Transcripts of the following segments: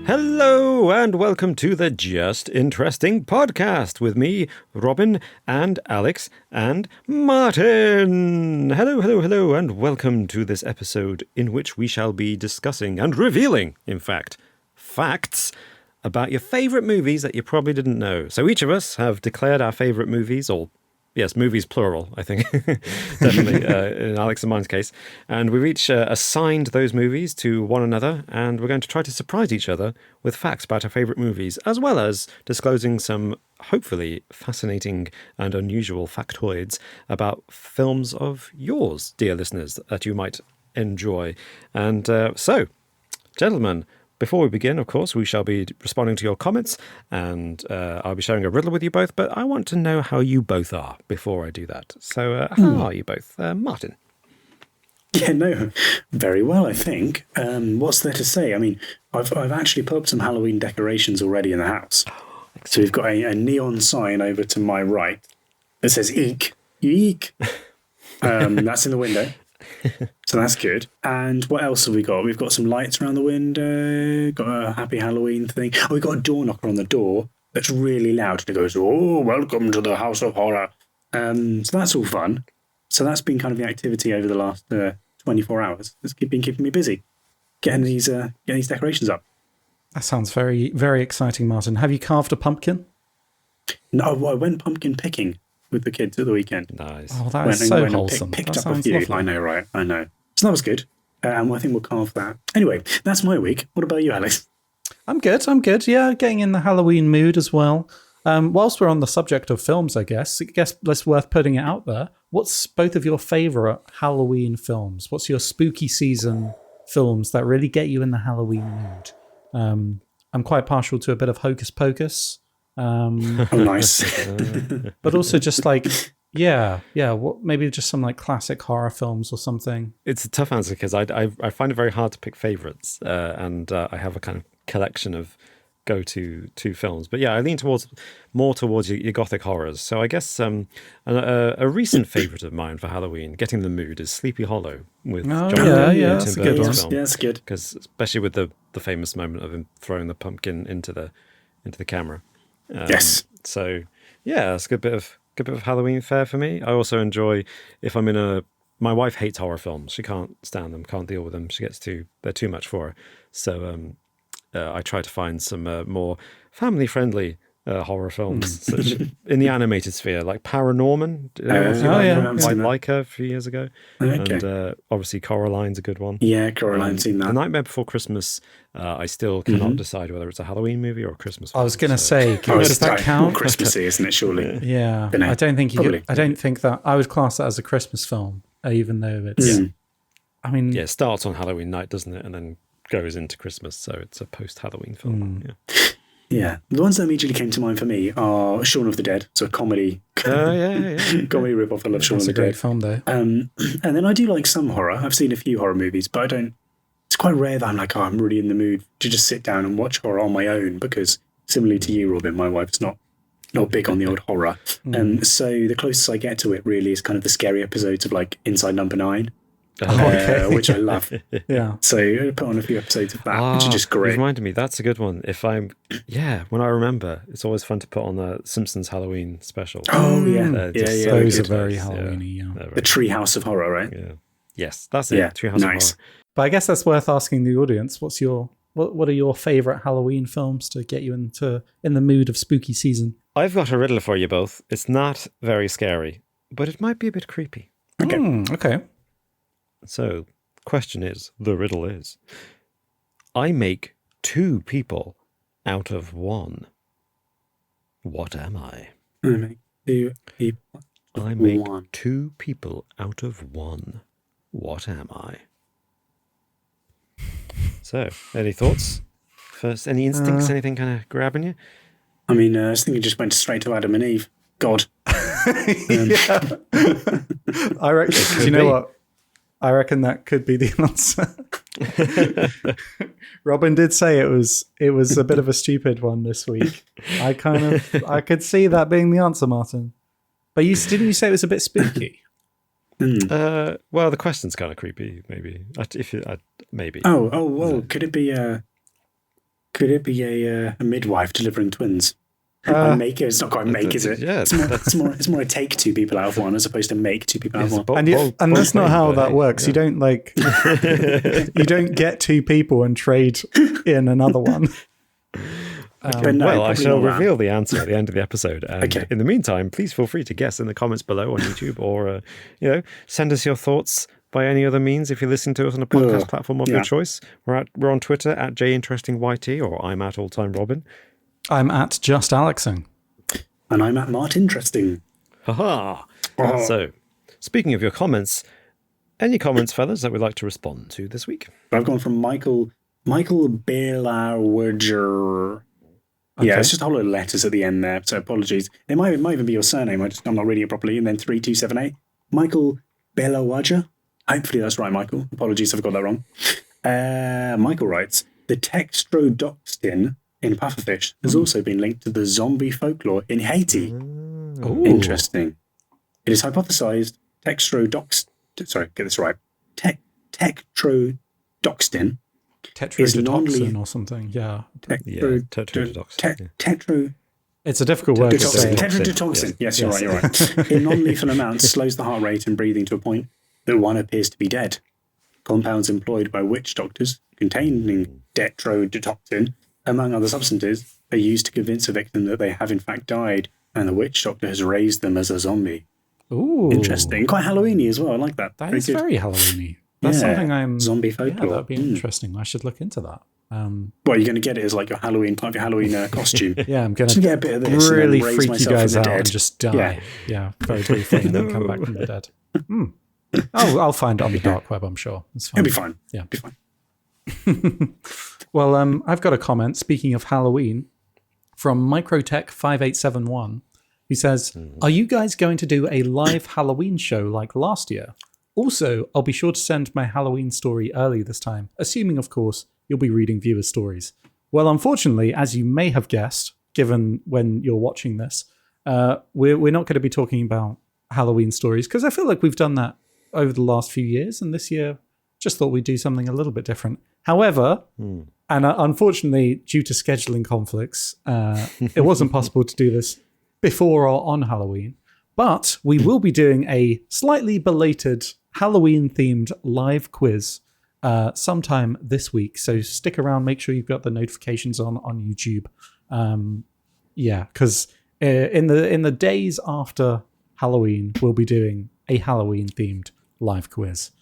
Hello and welcome to the Just Interesting podcast with me, Robin, and Alex, and Martin. Hello, and welcome to this episode in which we shall be discussing and revealing, in fact, facts about your favourite movies that you probably didn't know. So each of us have declared our favourite movies, or yes, movies plural, I think, definitely, in Alex and mine's case. And we've each assigned those movies to one another, and we're going to try to surprise each other with facts about our favourite movies, as well as disclosing some, hopefully, fascinating and unusual factoids about films of yours, dear listeners, that you might enjoy. And so, gentlemen, before we begin, of course, we shall be responding to your comments, and I'll be sharing a riddle with you both, but I want to know how you both are before I do that. So how are you both? Martin? Yeah, no, very well, I think. What's there to say? I mean, I've actually put up some Halloween decorations already in the house. So we've got a neon sign over to my right that says "Eek, eek." That's in the window. So that's good. And what else have we got? We've got some lights around the window, got a happy Halloween thing. Oh, we've got a door knocker on the door that's really loud. And it goes, "Oh, welcome to the House of Horror." So that's all fun. So that's been kind of the activity over the last 24 hours. It's been keeping me busy, getting these decorations up. That sounds very, very exciting, Martin. Have you carved a pumpkin? No, I went pumpkin picking with the kids at the weekend. Nice. Oh, that is so wholesome. Picked that up a few. lovely. I know, right? I know. So that was good. I think we'll carve that. Anyway, that's my week. What about you, Alex? I'm good. Yeah, getting in the Halloween mood as well. Whilst we're on the subject of films, I guess it's worth putting it out there. What's both of your favourite Halloween films? What's your spooky season films that really get you in the Halloween mood? I'm quite partial to a bit of Hocus Pocus. Oh, nice. But also just like, maybe just some like classic horror films or something. It's a tough answer because I find it very hard to pick favourites, and I have a kind of collection of go-to films. But yeah, I lean more towards your gothic horrors. So I guess a recent favourite of mine for Halloween, getting the mood, is Sleepy Hollow with John yeah, Tim that's a good Burton's one. film. Yeah, that's good. Because especially with the famous moment of him throwing the pumpkin into the camera. Yes. So yeah, it's a good bit of Halloween fare for me. I also enjoy if I'm my wife hates horror films. She can't stand them, can't deal with them. They're too much for her. So I try to find some more family-friendly horror films, such in the animated sphere, like Paranorman. Quite like her a few years ago. Okay. And obviously Coraline's a good one. Yeah, Coraline's seen that. The Nightmare Before Christmas, I still cannot decide whether it's a Halloween movie or a Christmas film. I was going to say, does that count? More Christmassy, isn't it, surely? Yeah. Dunno. I don't think Probably. I don't think that I would class that as a Christmas film, even though it's. Yeah. I mean, Yeah, it starts on Halloween night, doesn't it? And then goes into Christmas, so it's a post-Halloween film. Yeah. The ones that immediately came to mind for me are Shaun of the Dead, so a comedy. Comedy rip-off. I love Shaun of that's the a great Dead. film, though. And then I do like some horror. I've seen a few horror movies, but I don't. It's quite rare that I'm like, I'm really in the mood to just sit down and watch horror on my own, because similarly to you, Robin, my wife's not big on the old horror. So the closest I get to it really is kind of the scary episodes of like Inside Number 9. Which I love. Yeah. So I put on a few episodes of that, which are just great. You reminded me, that's a good one. When I remember, it's always fun to put on the Simpsons Halloween special. Oh, yeah. Those are very Halloween-y, yeah. The Treehouse of Horror, right? Yeah. Yes, that's it. Yeah, Treehouse nice. of Horror. But I guess that's worth asking the audience. What are your favourite Halloween films to get you in the mood of spooky season? I've got a riddle for you both. It's not very scary, but it might be a bit creepy. Okay. Okay. So, the riddle is, I make 2 people out of 1. What am I? I make 2 people. I make 2 people out of 1. What am I? So, any thoughts? First, any instincts? Anything kind of grabbing you? I mean, I was thinking it just went straight to Adam and Eve. God. Yeah. I reckon. Do you know what? I reckon that could be the answer. Robin did say it was a bit of a stupid one this week. I could see that being the answer, Martin. But didn't you say it was a bit spooky? Well, the question's kind of creepy. Maybe maybe. Oh, well, could it be? Could it be a midwife delivering twins? It's not quite make, is it? Yeah, it's more a take two people out of one as opposed to make two people out of one. And that's not how that works. You don't you don't get two people and trade in another one. Well, I shall reveal the answer at the end of the episode. And Okay. in the meantime, please feel free to guess in the comments below on YouTube, or send us your thoughts by any other means if you're listening to us on a podcast platform of your choice. We're on Twitter at JInterestingYT, or I'm at AllTimeRobin. I'm at Just Alexing. And I'm at Mart Interesting. Haha! So, speaking of your comments, any comments, fellas, that we'd like to respond to this week? I've gone from Michael Belawager. Yeah, it's just a whole lot of letters at the end there, so apologies. It might even be your surname. I'm not reading it properly. And then 3278. Michael Belawager. Hopefully that's right, Michael. Apologies if I got that wrong. Michael writes, the textrodoxin in pufferfish has also been linked to the zombie folklore in Haiti. Ooh. Interesting. It is hypothesized tetrodoxin Tetrodotoxin or something, yeah. Tetrodotoxin. It's a difficult word to say. Tetrodotoxin. Yes, you're right. In non-lethal amounts, slows the heart rate and breathing to a point that one appears to be dead. Compounds employed by witch doctors containing tetrodotoxin, among other substances, are used to convince a victim that they have in fact died, and the witch doctor has raised them as a zombie. Ooh. Interesting. Quite Halloween-y as well. I like that. That Very is good. very Halloween-y. That's something I'm... Zombie folklore. Yeah, that'd be interesting. I should look into that. Well, you're going to get it as like your Halloween, part of your Halloween costume. Yeah, I'm going to get a bit of this really and then raise freak you myself guys from the out dead. and just die. Yeah, very briefly, and then come back from the dead. I'll find it on the dark web, I'm sure. It's fine. It'll be fine. Yeah. It'll be fine. Well, I've got a comment, speaking of Halloween, from Microtech5871, who says, are you guys going to do a live Halloween show like last year? Also, I'll be sure to send my Halloween story early this time, assuming, of course, you'll be reading viewers' stories. Well, unfortunately, as you may have guessed, given when you're watching this, we're not going to be talking about Halloween stories, because I feel like we've done that over the last few years, and this year just thought we'd do something a little bit different. However, and unfortunately, due to scheduling conflicts, it wasn't possible to do this before or on Halloween, but we will be doing a slightly belated Halloween-themed live quiz sometime this week. So stick around, make sure you've got the notifications on YouTube. Because in the days after Halloween, we'll be doing a Halloween-themed live quiz.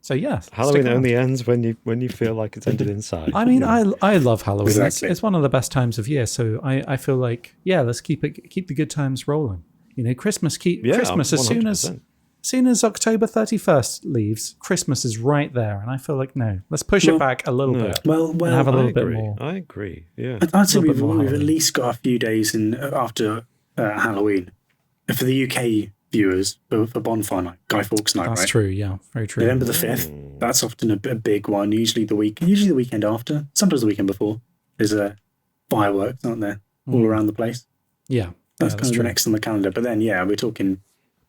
So yeah, Halloween only ends when you feel like it's ended inside. I mean, I love Halloween. Exactly. It's one of the best times of year. So I feel like, let's keep the good times rolling. You know, Christmas as soon as October 31st leaves, Christmas is right there, and I feel like let's push it back a little bit. Well, and have a little bit more. I agree. Yeah, I'd say we've more at least got a few days in after Halloween for the UK viewers for Bonfire Night, Guy Fawkes Night. That's right? true. Yeah, very true. November the 5th. That's often a big one. Usually the weekend after. Sometimes the weekend before. There's fireworks, aren't there, all around the place. Yeah, that's kind of the next on the calendar. But then, we're talking.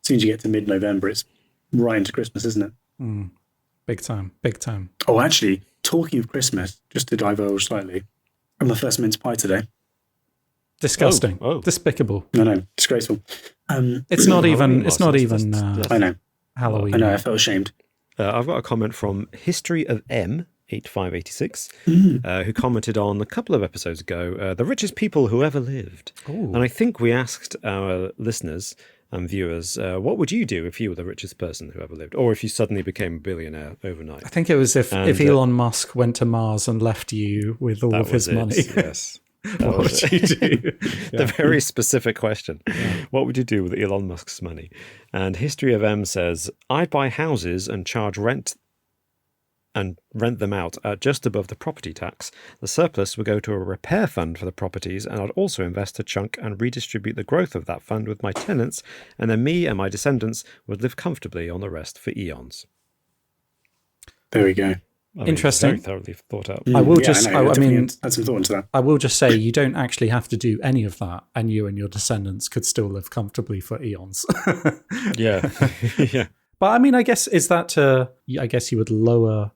As soon as you get to mid-November, it's right into Christmas, isn't it? Big time. Oh, actually, talking of Christmas, just to divulge slightly, I'm my first mince pie today. Disgusting. Despicable. No, disgraceful. It's not even. It's not even. I know. Halloween. I know. I felt ashamed. I've got a comment from History of M8586, who commented on a couple of episodes ago, the richest people who ever lived. Ooh. And I think we asked our listeners and viewers, what would you do if you were the richest person who ever lived, or if you suddenly became a billionaire overnight? I think it was if Elon Musk went to Mars and left you with all of his money. Yes. What would you do? The very specific question. Yeah. What would you do with Elon Musk's money? And History of M says, I'd buy houses and charge rent them out at just above the property tax. The surplus would go to a repair fund for the properties, and I'd also invest a chunk and redistribute the growth of that fund with my tenants, and then me and my descendants would live comfortably on the rest for eons. There we go. Interesting. Very thoroughly thought out. I will add some thought into that. I will just say you don't actually have to do any of that, and you and your descendants could still live comfortably for eons. Yeah. But I mean, I guess is that I guess you would lower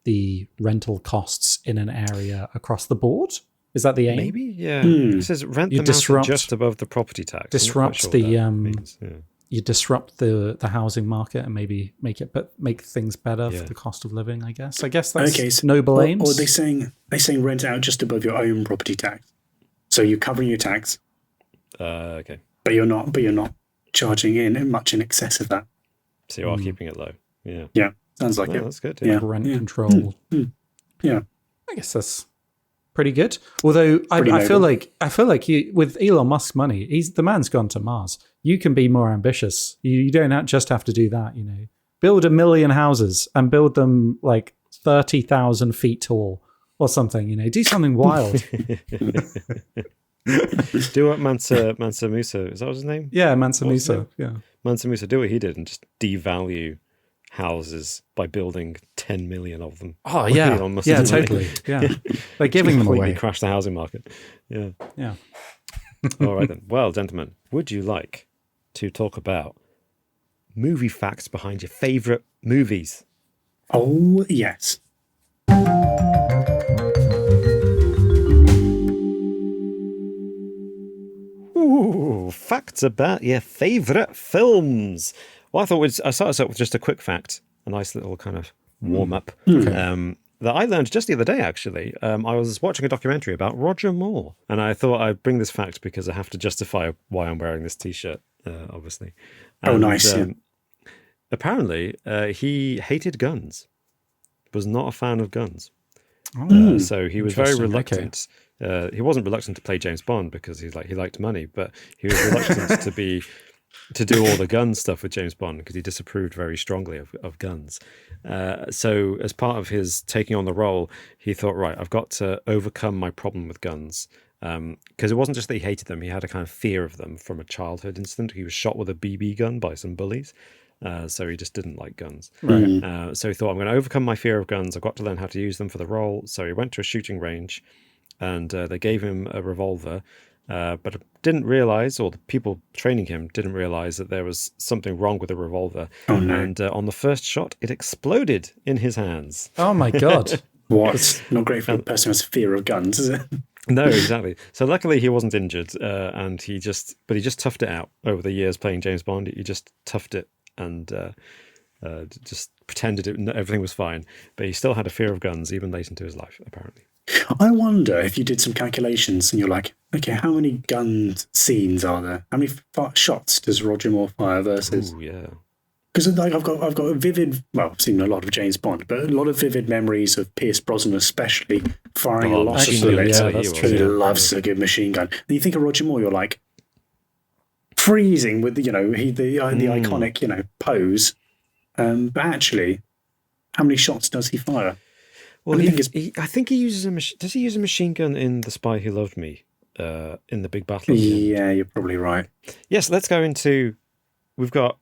the rental costs in an area across the board. Is that the aim? Maybe, yeah. It says rent the mountain just above the property tax. Disrupt you disrupt the housing market and maybe make things better for the cost of living, I guess. I guess that's okay, so, noble aims. Or they're saying rent out just above your own property tax. So you're covering your tax. Okay. But you're not charging in much in excess of that. So you are keeping it low. Yeah. Yeah. Sounds like it. That's good. Yeah. Rent control. Yeah. I guess that's pretty good. Although I feel like you, with Elon Musk's money, the man's gone to Mars. You can be more ambitious. You don't just have to do that. Build 1 million houses and build them like 30,000 feet tall or something. Do something wild. Do what Mansa Musa, is that his name? Yeah, Mansa Musa. Yeah, Mansa Musa, do what he did and just devalue houses by building 10 million of them. Oh yeah, yeah, totally. Yeah, they're giving them away. Crash the housing market. Yeah. Yeah. All right then. Well, gentlemen, would you like to talk about movie facts behind your favourite movies? Oh yes. Ooh, facts about your favourite films. Well, I started us up with just a quick fact, a nice little kind of warm-up that I learned just the other day, actually. I was watching a documentary about Roger Moore, and I thought I'd bring this fact because I have to justify why I'm wearing this T-shirt, obviously. And, nice. Apparently, he hated guns, was not a fan of guns. So he was very reluctant. He wasn't reluctant to play James Bond because he liked money, but he was reluctant to do all the gun stuff with James Bond because he disapproved very strongly of guns. So as part of his taking on the role, he thought, right, I've got to overcome my problem with guns. Because it wasn't just that he hated them, he had a kind of fear of them from a childhood incident. He was shot with a BB gun by some bullies. So he just didn't like guns. Right. So he thought, I'm going to overcome my fear of guns. I've got to learn how to use them for the role. So he went to a shooting range and they gave him a revolver. But didn't realize, or the people training him didn't realize, that there was something wrong with the revolver. Oh, no. And on the first shot, it exploded in his hands. Oh my God. What? Not great for a person who has fear of guns, is it? No, exactly. So luckily he wasn't injured, and he just toughed it out over the years playing James Bond. He just toughed it and just pretended everything was fine. But he still had a fear of guns even late into his life, apparently. I wonder if you did some calculations and you're like, okay, how many gun scenes are there? How many shots does Roger Moore fire versus? Ooh, yeah. Because I've got a vivid, well, I've seen a lot of James Bond, but a lot of vivid memories of Pierce Brosnan, especially firing a lot of bullets. Yeah, that's true. He loves a good machine gun. And you think of Roger Moore, you're like freezing with the iconic pose. But actually, how many shots does he fire? Well, I think he uses does he use a machine gun in The Spy Who Loved Me, in the big battle? Yeah, you're probably right. Yes, let's go into. We've got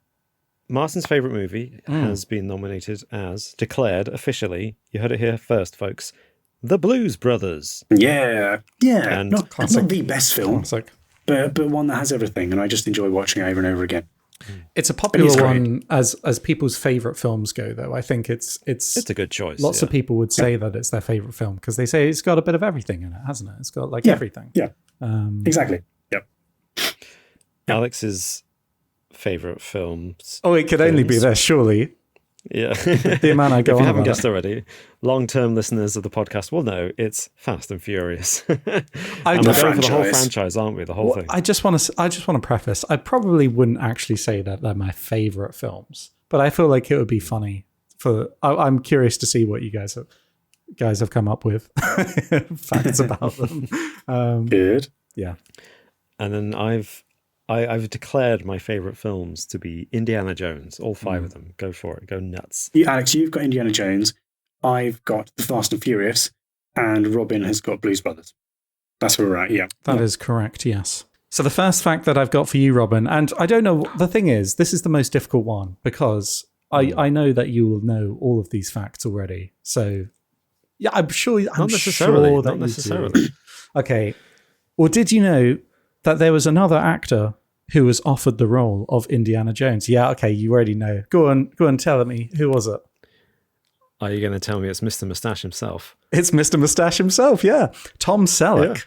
Martin's favourite movie has been nominated as, declared officially, you heard it here first, folks, The Blues Brothers. Yeah, And not the best film, Classic. but one that has everything, and I just enjoy watching it over and over again. It's a popular one as people's favourite films go, though. I think it's a good choice. Lots of people would say that it's their favourite film because they say it's got a bit of everything in it, hasn't it? It's got everything. Yeah, exactly. Yep. Alex's favourite films. Oh, it could only be there, surely. Yeah. The amount I go if on you haven't about guessed already, long-term listeners of the podcast will know it's Fast and Furious. And we're going for the whole franchise, aren't we? The whole thing. I just want to preface. I probably wouldn't actually say that they're my favourite films, but I feel like it would be funny. I'm curious to see what you guys have come up with facts about them. Good. Yeah. And then I've declared my favourite films to be Indiana Jones, all 5 of them. Go for it. Go nuts. Alex, you've got Indiana Jones. I've got The Fast and Furious. And Robin has got Blues Brothers. That's where we're at, yeah. That is correct, yes. So the first fact that I've got for you, Robin, and I don't know, the thing is, this is the most difficult one because I know that you will know all of these facts already. So, yeah, I'm sure Not necessarily. Okay. Well, did you know that there was another actor who was offered the role of Indiana Jones? Yeah, okay, you already know. Go on, tell me. Who was it? Are you going to tell me it's Mr. Moustache himself? It's Mr. Moustache himself, yeah. Tom Selleck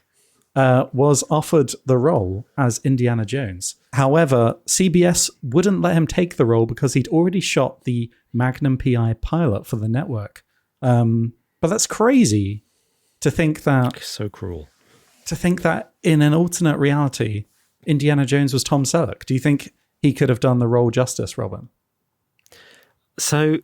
was offered the role as Indiana Jones. However, CBS wouldn't let him take the role because he'd already shot the Magnum PI pilot for the network. But that's crazy to think that... So cruel. To think that in an alternate reality, Indiana Jones was Tom Selleck. Do you think he could have done the role justice, Robin? So,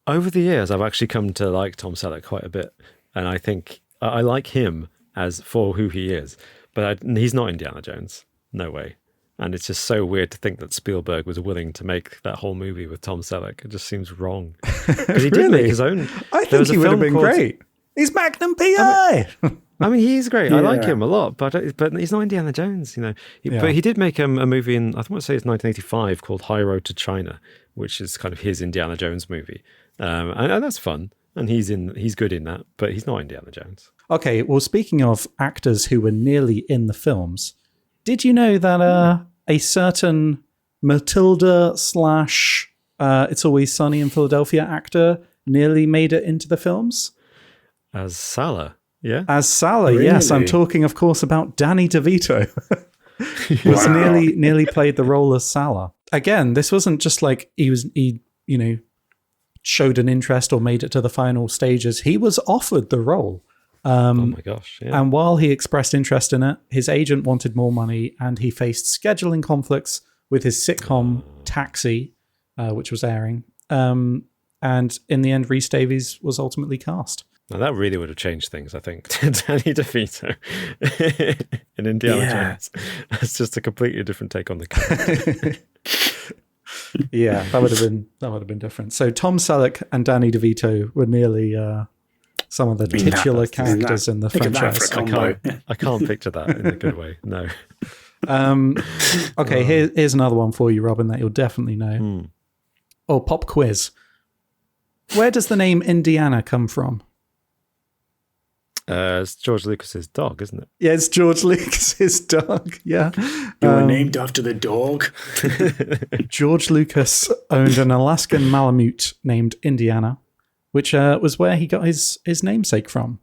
over the years, I've actually come to like Tom Selleck quite a bit. And I think I like him as for who he is. But he's not Indiana Jones. No way. And it's just so weird to think that Spielberg was willing to make that whole movie with Tom Selleck. It just seems wrong. Because he did make his own. I think he would have been great. He's Magnum PI. I mean, he's great. I like him a lot, but he's not Indiana Jones, you know. But he did make a movie in, I want to say it's 1985, called High Road to China, which is kind of his Indiana Jones movie, and that's fun. And he's good in that, but he's not Indiana Jones. Okay, well, speaking of actors who were nearly in the films, did you know that a certain Matilda / It's Always Sunny in Philadelphia actor nearly made it into the films? As Salah, yeah? As Salah, really? Yes. I'm talking, of course, about Danny DeVito. Was nearly played the role as Salah. Again, this wasn't just like he showed an interest or made it to the final stages. He was offered the role. Oh my gosh, yeah. And while he expressed interest in it, his agent wanted more money and he faced scheduling conflicts with his sitcom Taxi, which was airing. And in the end, Rhys Davies was ultimately cast. Now that really would have changed things, I think. Danny DeVito in Indiana Jones. That's just a completely different take on the character. Yeah, that would have been different. So Tom Selleck and Danny DeVito were nearly some of the titular characters in the franchise. I can't picture that in a good way. No. Okay, here's another one for you, Robin, that you'll definitely know. Oh, pop quiz. Where does the name Indiana come from? It's George Lucas's dog, isn't it? Yeah, it's George Lucas's dog. Yeah. You were named after the dog. George Lucas owned an Alaskan Malamute named Indiana, which was where he got his namesake from.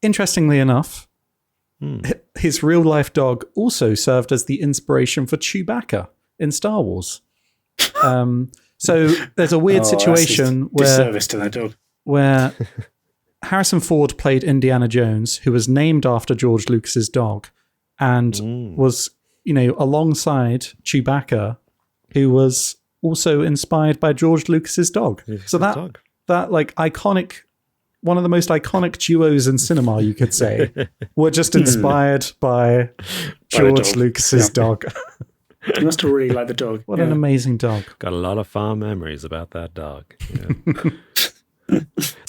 Interestingly enough, his real-life dog also served as the inspiration for Chewbacca in Star Wars. So there's a weird situation where... Disservice to that dog. Where... Harrison Ford played Indiana Jones, who was named after George Lucas's dog, and was, alongside Chewbacca, who was also inspired by George Lucas's dog. So that like iconic, one of the most iconic duos in cinema, you could say, were just inspired by George Lucas's dog. You must have really liked the dog. What an amazing dog! Got a lot of fond memories about that dog. Yeah.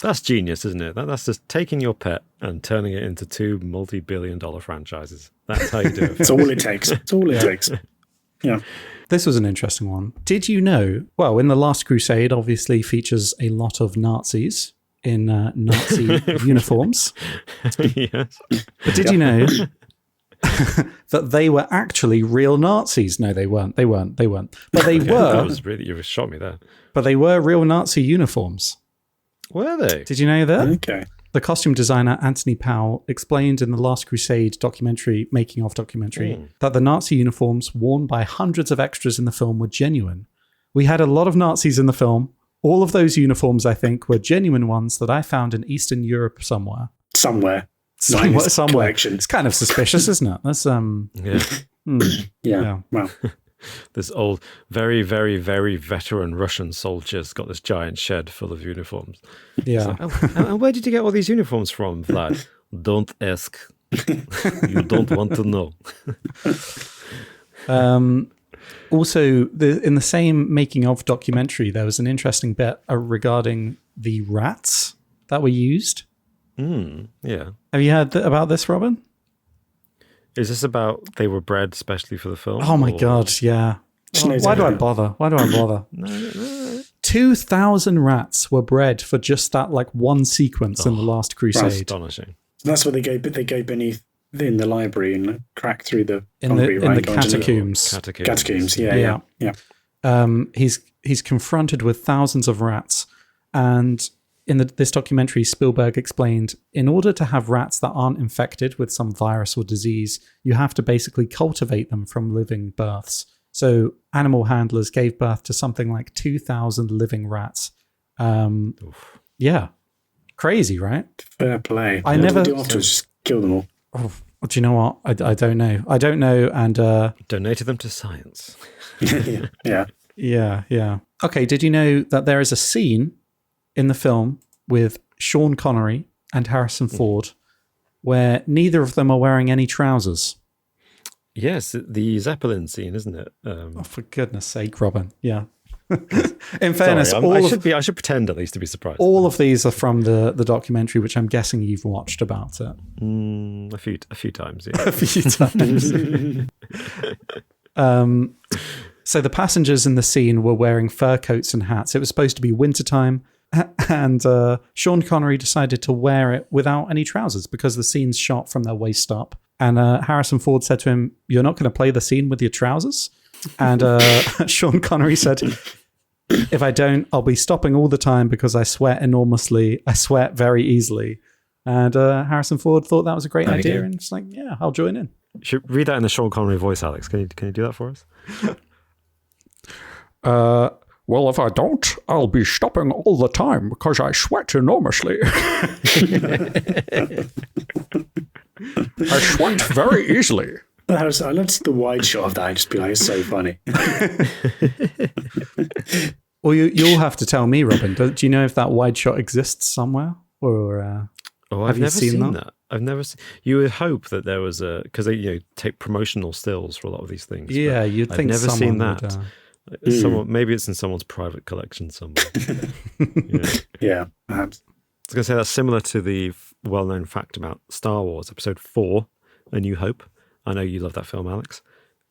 That's genius, isn't it? That's just taking your pet and turning it into 2 multi-billion-dollar franchises. That's how you do it. It's all it takes. It's all it takes. Yeah. This was an interesting one. Did you know, well, in The Last Crusade obviously features a lot of Nazis in Nazi uniforms. Yes. But did you know that they were actually real Nazis? No, they weren't. They weren't. But they were. That was really, you shot me there. But they were real Nazi uniforms. Were they? Did you know that? Okay. The costume designer Anthony Powell explained in the Last Crusade documentary, making-of documentary, that the Nazi uniforms worn by hundreds of extras in the film were genuine. We had a lot of Nazis in the film. All of those uniforms, I think, were genuine ones that I found in Eastern Europe somewhere. Somewhere. It's kind of suspicious, isn't it? That's Yeah. Well. This old, very, very, very veteran Russian soldier's got this giant shed full of uniforms. Yeah. And where did you get all these uniforms from, Vlad? Don't ask. You don't want to know. Also, in the same making-of documentary, there was an interesting bit regarding the rats that were used. Yeah. Have you heard about this, Robin? Is this about they were bred specially for the film? Oh my God, yeah. Why do I bother? No. 2,000 rats were bred for just that one sequence in The Last Crusade. That's astonishing. That's what they go beneath in the library and crack through the in the catacombs. Catacombs, yeah. He's confronted with thousands of rats, And in this documentary, Spielberg explained, in order to have rats that aren't infected with some virus or disease, you have to basically cultivate them from living births. So animal handlers gave birth to something like 2,000 living rats. Yeah. Crazy, right? Fair play. I What never do we do afterwards? Just kill them all. Oh, do you know what? I don't know. I don't know. And Donated them to science. Yeah. yeah. Okay. Did you know that there is a scene in the film with Sean Connery and Harrison Ford where neither of them are wearing any trousers? Yes, the Zeppelin scene, isn't it? Oh, for goodness sake, Robin. Yeah. In fairness, sorry, I should pretend at least to be surprised. all of these are from the documentary, which I'm guessing you've watched about it. A few times, yeah. A few times. So the passengers in the scene were wearing fur coats and hats. It was supposed to be wintertime, and Sean Connery decided to wear it without any trousers because the scene's shot from their waist up. And Harrison Ford said to him, "You're not going to play the scene with your trousers?" And Sean Connery said, "If I don't, I'll be stopping all the time because I sweat enormously. I sweat very easily." And Harrison Ford thought that was a great idea, and it's like, yeah, I'll join in. You should read that in the Sean Connery voice, Alex. Can you do that for us? Well, if I don't, I'll be stopping all the time because I sweat enormously. I sweat very easily. I love to see the wide shot of that. I'd just be like, it's so funny. Well, you'll have to tell me, Robin. Do you know if that wide shot exists somewhere? Or I've never seen that. I've never seen. You would hope that there was because they take promotional stills for a lot of these things. Yeah, you'd think I've never seen someone that. would, Maybe it's in someone's private collection somewhere. Yeah, perhaps. I was going to say that's similar to the well-known fact about Star Wars Episode 4, A New Hope. I know you love that film, Alex.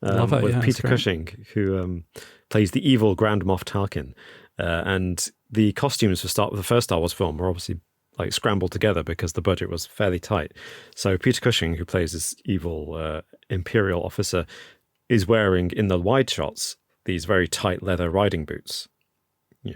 Love it, with yeah, Peter Cushing, who plays the evil Grand Moff Tarkin. And the costumes for the first Star Wars film were obviously scrambled together because the budget was fairly tight. So Peter Cushing, who plays this evil Imperial officer, is wearing, in the wide shots, these very tight leather riding boots.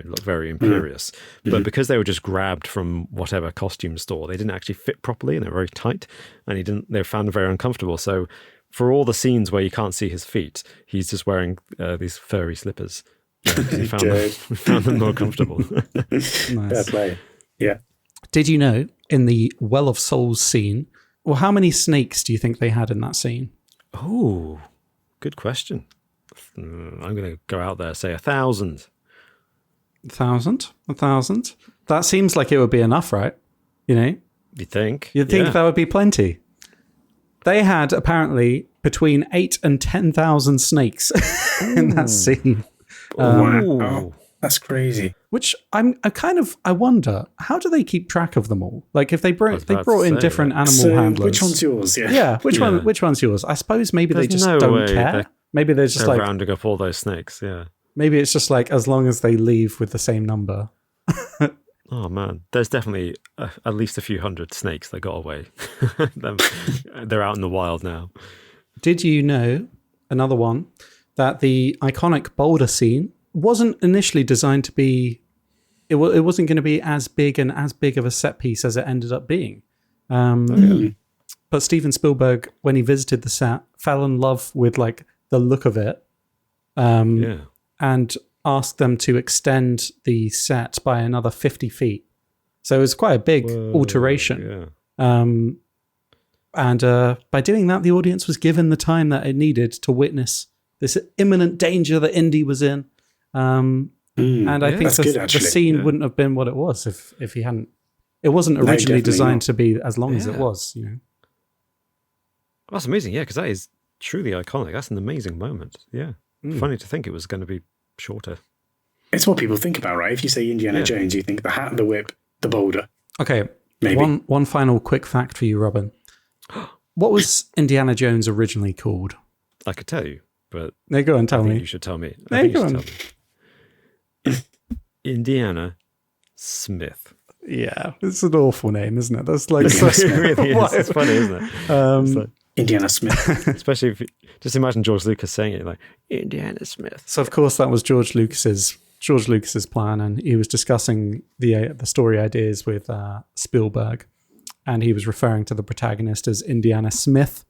Look very imperious. But because they were just grabbed from whatever costume store, they didn't actually fit properly and they're very tight. And they found them very uncomfortable. So for all the scenes where you can't see his feet, he's just wearing these furry slippers. He found them more comfortable. Nice. Fair play. Yeah. Did you know in the Well of Souls scene, well, how many snakes do you think they had in that scene? Oh, good question. I'm going to go out there and say 1,000. 1,000? 1,000? That seems like it would be enough, right? You'd think. You'd think that would be plenty. They had apparently between 8,000 and 10,000 snakes in that scene. Wow. That's crazy. Which I wonder, how do they keep track of them all? Like if they brought in different animal handlers. Which one's yours? Yeah. Which one's yours? I suppose maybe they just don't care. Maybe they're just they're rounding up all those snakes, yeah. Maybe it's just as long as they leave with the same number. Oh man, there's definitely at least a few hundred snakes that got away. They're out in the wild now. Did you know, another one, that the iconic boulder scene wasn't initially designed to be, it wasn't going to be as big of a set piece as it ended up being. But Steven Spielberg, when he visited the set, fell in love with the look of it. And asked them to extend the set by another 50 feet. So it was quite a big alteration. Yeah. And by doing that, the audience was given the time that it needed to witness this imminent danger that Indy was in. And I think the scene wouldn't have been what it was if he hadn't. It wasn't originally designed to be as long as it was. That's amazing, because that is truly iconic. That's an amazing moment. Yeah. Funny to think it was going to be shorter. It's what people think about, right? If you say Indiana Jones, you think the hat, the whip, the boulder. Okay, maybe. One final quick fact for you, Robin. What was Indiana Jones originally called? I could tell you, but no, go and tell me. You should tell me. Indiana Smith. Yeah, it's an awful name, isn't it? That's it really is. It's funny, isn't it? Indiana Smith. Especially if just imagine George Lucas saying it like Indiana Smith. So of course that was George Lucas's plan, and he was discussing the story ideas with Spielberg, and he was referring to the protagonist as Indiana Smith,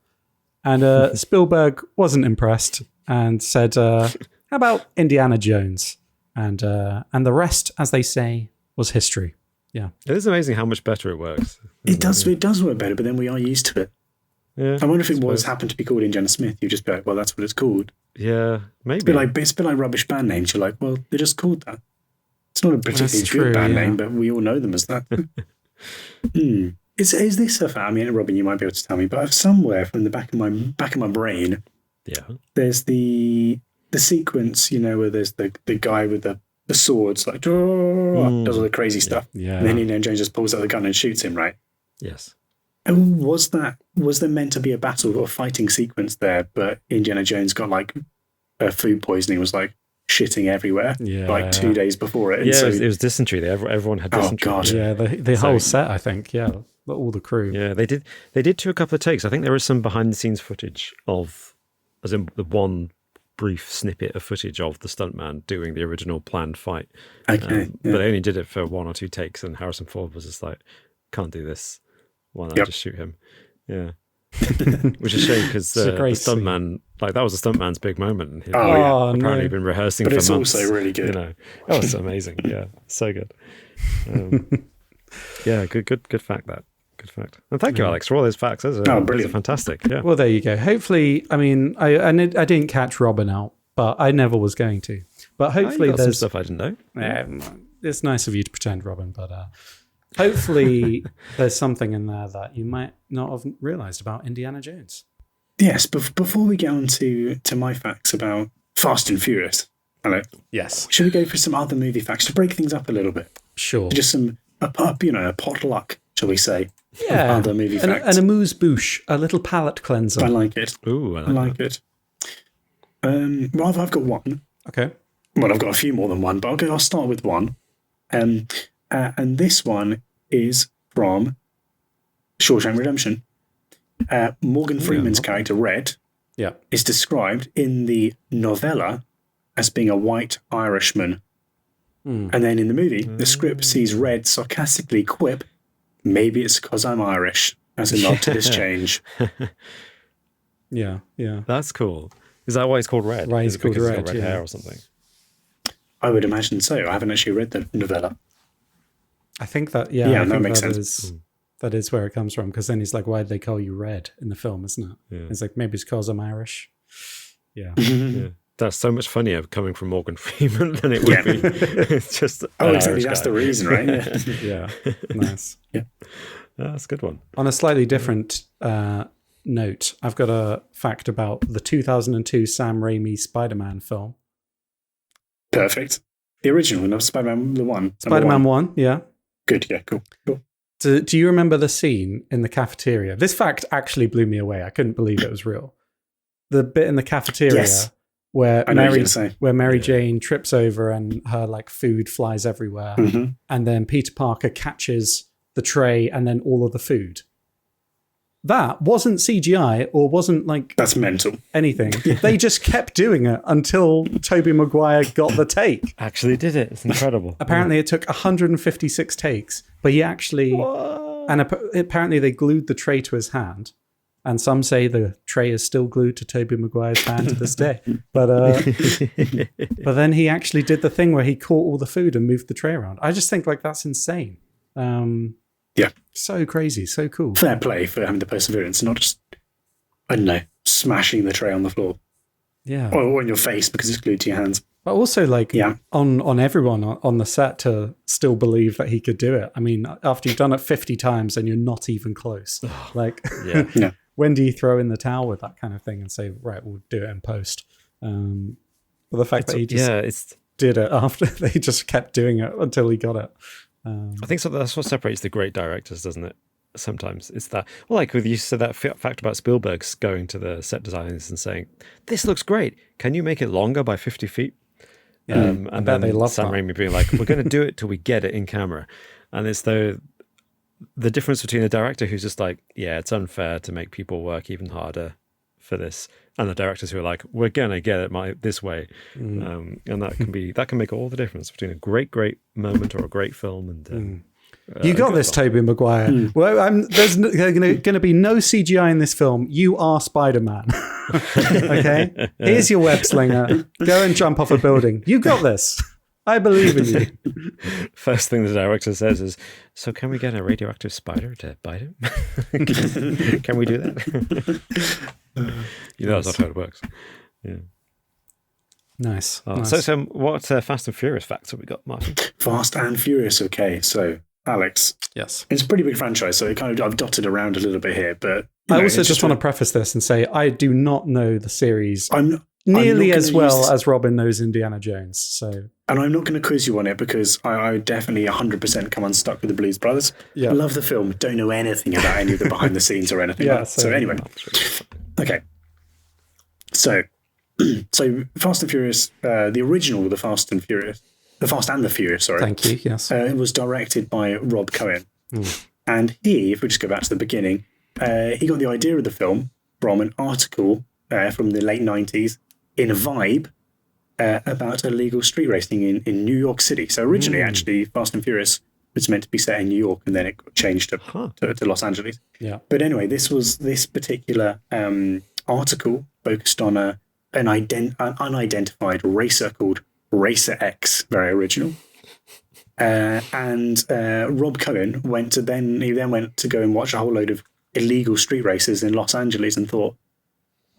and Spielberg wasn't impressed and said, "How about Indiana Jones?" And the rest, as they say, was history. Yeah, it is amazing how much better it works. It does work better, but then we are used to it. Yeah, I wonder if it was happened to be called Indiana Smith. You'd just be like, well, that's what it's called. Yeah, maybe. It's a bit like rubbish band names. You're like, well, they're just called that. It's not a particularly good band name, but we all know them as that. Is this a fact? I mean, Robin, you might be able to tell me, but somewhere from the back of my brain, there's the sequence, where there's the guy with the swords, like does all the crazy stuff, and then Indiana Jones just pulls out the gun and shoots him, right? Yes. And was there meant to be a battle or fighting sequence there, but Indiana Jones got like food poisoning, was like shitting everywhere, like 2 days before it. And so it was dysentery. Everyone had dysentery. Oh god, yeah, the whole set, I think, all the crew. Yeah, they did do a couple of takes. I think there is some behind the scenes footage of, as in the one brief snippet of footage of the stuntman doing the original planned fight. Okay, but they only did it for 1 or 2 takes, and Harrison Ford was just like, can't do this. Why not just shoot him? Yeah. Which is a shame because the stuntman, like that was a stuntman's big moment. And he'd apparently been rehearsing for months. But it's also really good. That was amazing. Yeah, so good. Yeah, good fact that. Good fact. And thank you, Alex, for all those facts. Those are fantastic. Yeah. Well, there you go. Hopefully, I mean, I didn't catch Robin out, but I never was going to. But hopefully, there's some stuff I didn't know. It's nice of you to pretend, Robin, but hopefully there's something in there that you might not have realised about Indiana Jones. Yes, but before we get on to my facts about Fast and Furious, hello. Yes. Should we go for some other movie facts to break things up a little bit? Sure. Just a potluck, shall we say? Yeah. Other movie facts. And a amuse-bouche, a little palate cleanser. I like it. Ooh, I like it. Well, I've got one. Okay. Well, I've got a few more than one, but I'll start with one. And this one is from Shawshank Redemption. Morgan Freeman's character, Red, is described in the novella as being a white Irishman. And then in the movie, the script sees Red sarcastically quip, "Maybe it's because I'm Irish," as a nod to this change. Yeah. That's cool. Is that why it's called Red? Right, it's called Red, he's got red hair or something? I would imagine so. I haven't actually read the novella. I think that, that makes sense. That is where it comes from, because then he's like, why did they call you Red in the film, isn't it? Yeah. It's like, maybe it's because I'm Irish. Yeah. Yeah. That's so much funnier coming from Morgan Freeman than it would be. It's just exactly. That's the reason, right? Yeah. Nice. Yeah. That's a good one. On a slightly different note, I've got a fact about the 2002 Sam Raimi Spider-Man film. Perfect. The original, not Spider-Man the one. Spider-Man 1, yeah. Good, yeah, cool. Do you remember the scene in the cafeteria? This fact actually blew me away. I couldn't believe it was real. The bit in the cafeteria where Mary Jane trips over and her like food flies everywhere, and then Peter Parker catches the tray and then all of the food. That wasn't CGI or wasn't like... That's mental. Anything. They just kept doing it until Tobey Maguire got the take. Actually did it. It's incredible. Apparently it took 156 takes, but he actually... And apparently they glued the tray to his hand. And some say the tray is still glued to Tobey Maguire's hand to this day. But then he actually did the thing where he caught all the food and moved the tray around. I just think like that's insane. Yeah. So crazy, so cool. Fair play for having the perseverance, not just, I don't know, smashing the tray on the floor. Yeah. Or on your face because it's glued to your hands. But also like on everyone on the set to still believe that he could do it. I mean, after you've done it 50 times and you're not even close. Like, when do you throw in the towel with that kind of thing and say, right, we'll do it in post? But the fact that he just did it after, they just kept doing it until he got it. I think that's what separates the great directors, doesn't it? Sometimes it's that, well, like with you said that fact about Spielberg's going to the set designers and saying, "This looks great. Can you make it longer by 50 feet?" And then they love Sam that. Raimi being like, "We're going to do it till we get it in camera." And it's though the difference between a director who's just like, yeah, it's unfair to make people work even harder for this, and the directors who are like, we're gonna get it this way, and that can make all the difference between a great moment or a great film and. You got this, Tobey Maguire. Well, there's going to be no CGI in this film. You are Spider-Man. Okay? Here's your web slinger. Go and jump off a building. You got this. I believe in you. First thing the director says is, so can we get a radioactive spider to bite him? Can we do that? That's not how it works. Yeah. Nice. So what Fast and Furious facts have we got, Martin? Fast and Furious. Okay, so Alex. Yes. It's a pretty big franchise, so I've dotted around a little bit here, but I also just want to preface this and say I do not know the series nearly as well as Robin knows Indiana Jones. So, and I'm not going to quiz you on it because I definitely 100% come unstuck with the Blues Brothers. Yeah. Love the film, don't know anything about any of the behind the scenes or anything. Yeah. So anyway, okay. So Fast and Furious, the original, The Fast and the Furious, sorry. Thank you, yes. It was directed by Rob Cohen. And if we just go back to the beginning, he got the idea of the film from an article from the late 90s in Vibe about illegal street racing in New York City. So originally, actually, Fast and Furious was meant to be set in New York, and then it got changed to Los Angeles. Yeah. But anyway, this particular article focused on an unidentified racer called Racer X, very original. And Rob Cohen went to go and watch a whole load of illegal street races in Los Angeles and thought,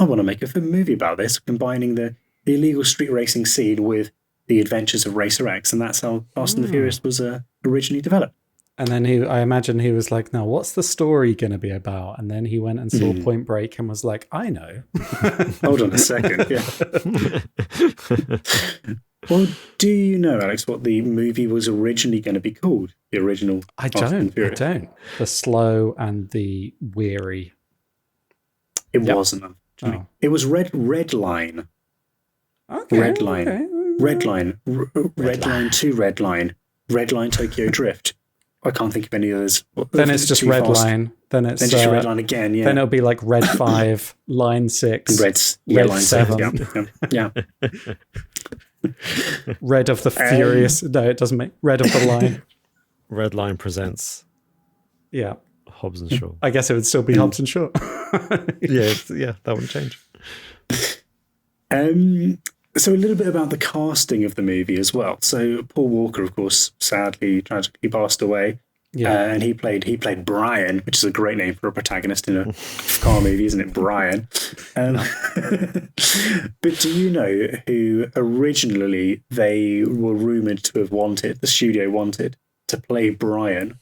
I want to make a movie about this, combining the illegal street racing scene with the adventures of Racer X, and that's how Fast and the Furious was originally developed. And then I imagine he was like, now what's the story going to be about? And then he went and saw Point Break and was like, I know. Hold on a second. Yeah. Well, do you know, Alex, what the movie was originally going to be called? The original I don't. The Slow and the Weary. It wasn't. Oh. It was Red Line. Okay. Red Line. Okay. Red Line to Red Line. Red Line Tokyo Drift. I can't think of any others. Then it's just Red Line. Then it's just Red Line again. Yeah. Then it'll be like Red 5, Line 6, Red Line 7. Yeah. Red of the Furious. No, it doesn't make Red of the Line. Red Line presents. Yeah. Hobbs and Shaw. I guess it would still be Hobbs and Shaw. Yeah, that wouldn't change. So a little bit about the casting of the movie as well. So Paul Walker, of course, sadly, tragically passed away. Yeah. And he played Brian, which is a great name for a protagonist in a car movie, isn't it? Brian. But do you know who originally they were rumoured to have the studio wanted to play Brian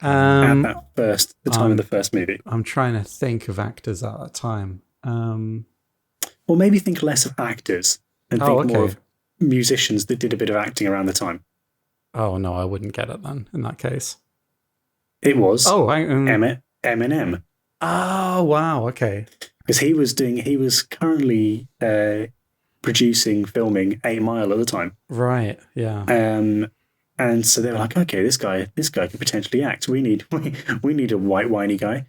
at the time of the first movie? I'm trying to think of actors at that time. Or maybe think less of actors and think more of musicians that did a bit of acting around the time. Oh, no, I wouldn't get it then, in that case. It was Eminem. Oh, wow, okay. Because he was currently filming 8 Mile at the time. Right, yeah. And so they were like, okay, this guy could potentially act. We need a white whiny guy.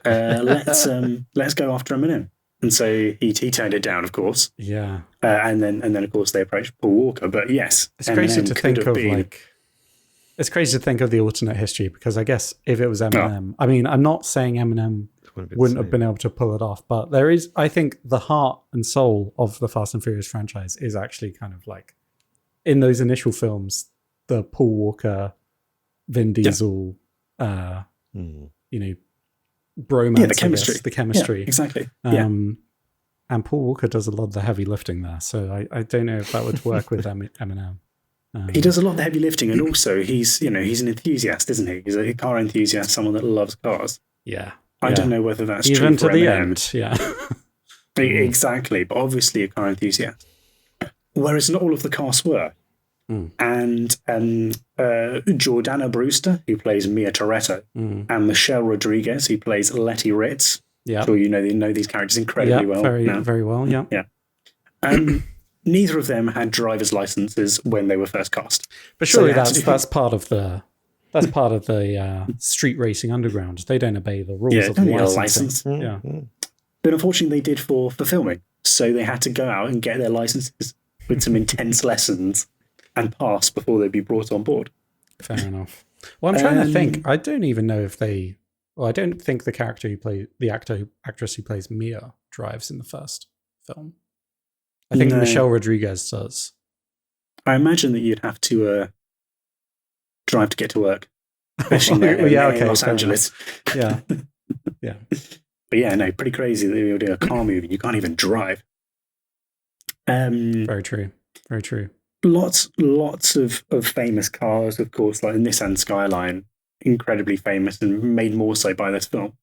Let's go after Eminem. And so he turned it down, of course. Yeah. And then of course they approached Paul Walker. But yes, it's crazy to think of it's crazy to think of the alternate history, because I guess if it was Eminem, I mean, I'm not saying Eminem wouldn't have been able to pull it off, but there is, I think, the heart and soul of the Fast and Furious franchise is actually kind of like in those initial films, the Paul Walker, Vin Diesel, bromance, the chemistry. Yeah, exactly. And Paul Walker does a lot of the heavy lifting there, so I don't know if that would work with Eminem. He does a lot of the heavy lifting, and also he's an enthusiast, isn't he? He's a car enthusiast, someone that loves cars. Yeah. I don't know whether that's even true for to the Eminem. end. Yeah. Exactly, but obviously a car enthusiast. Whereas not all of the cast were. And Jordana Brewster, who plays Mia Toretto, and Michelle Rodriguez, who plays Letty Ritz. Yeah, sure you know these characters incredibly well. Very well. Yeah, yeah. Neither of them had driver's licenses when they were first cast. But surely that's part of the That's part of the street racing underground. They don't obey the rules Yeah, of the don't need a license. license. Yeah. But unfortunately, they did for filming. So they had to go out and get their licenses with some intense lessons and pass before they'd be brought on board. Fair enough. Well, I'm trying to think. I don't even know if they. Well, I don't think the character who plays the actress who plays Mia drives in the first film. I think Michelle Rodriguez does. I imagine that you'd have to drive to get to work, especially in Los Angeles. Yeah, yeah. But yeah, no, pretty crazy that you're doing a car movie. You can't even drive. Very true. Very true. Lots of famous cars, of course, like the Nissan Skyline, incredibly famous and made more so by this film.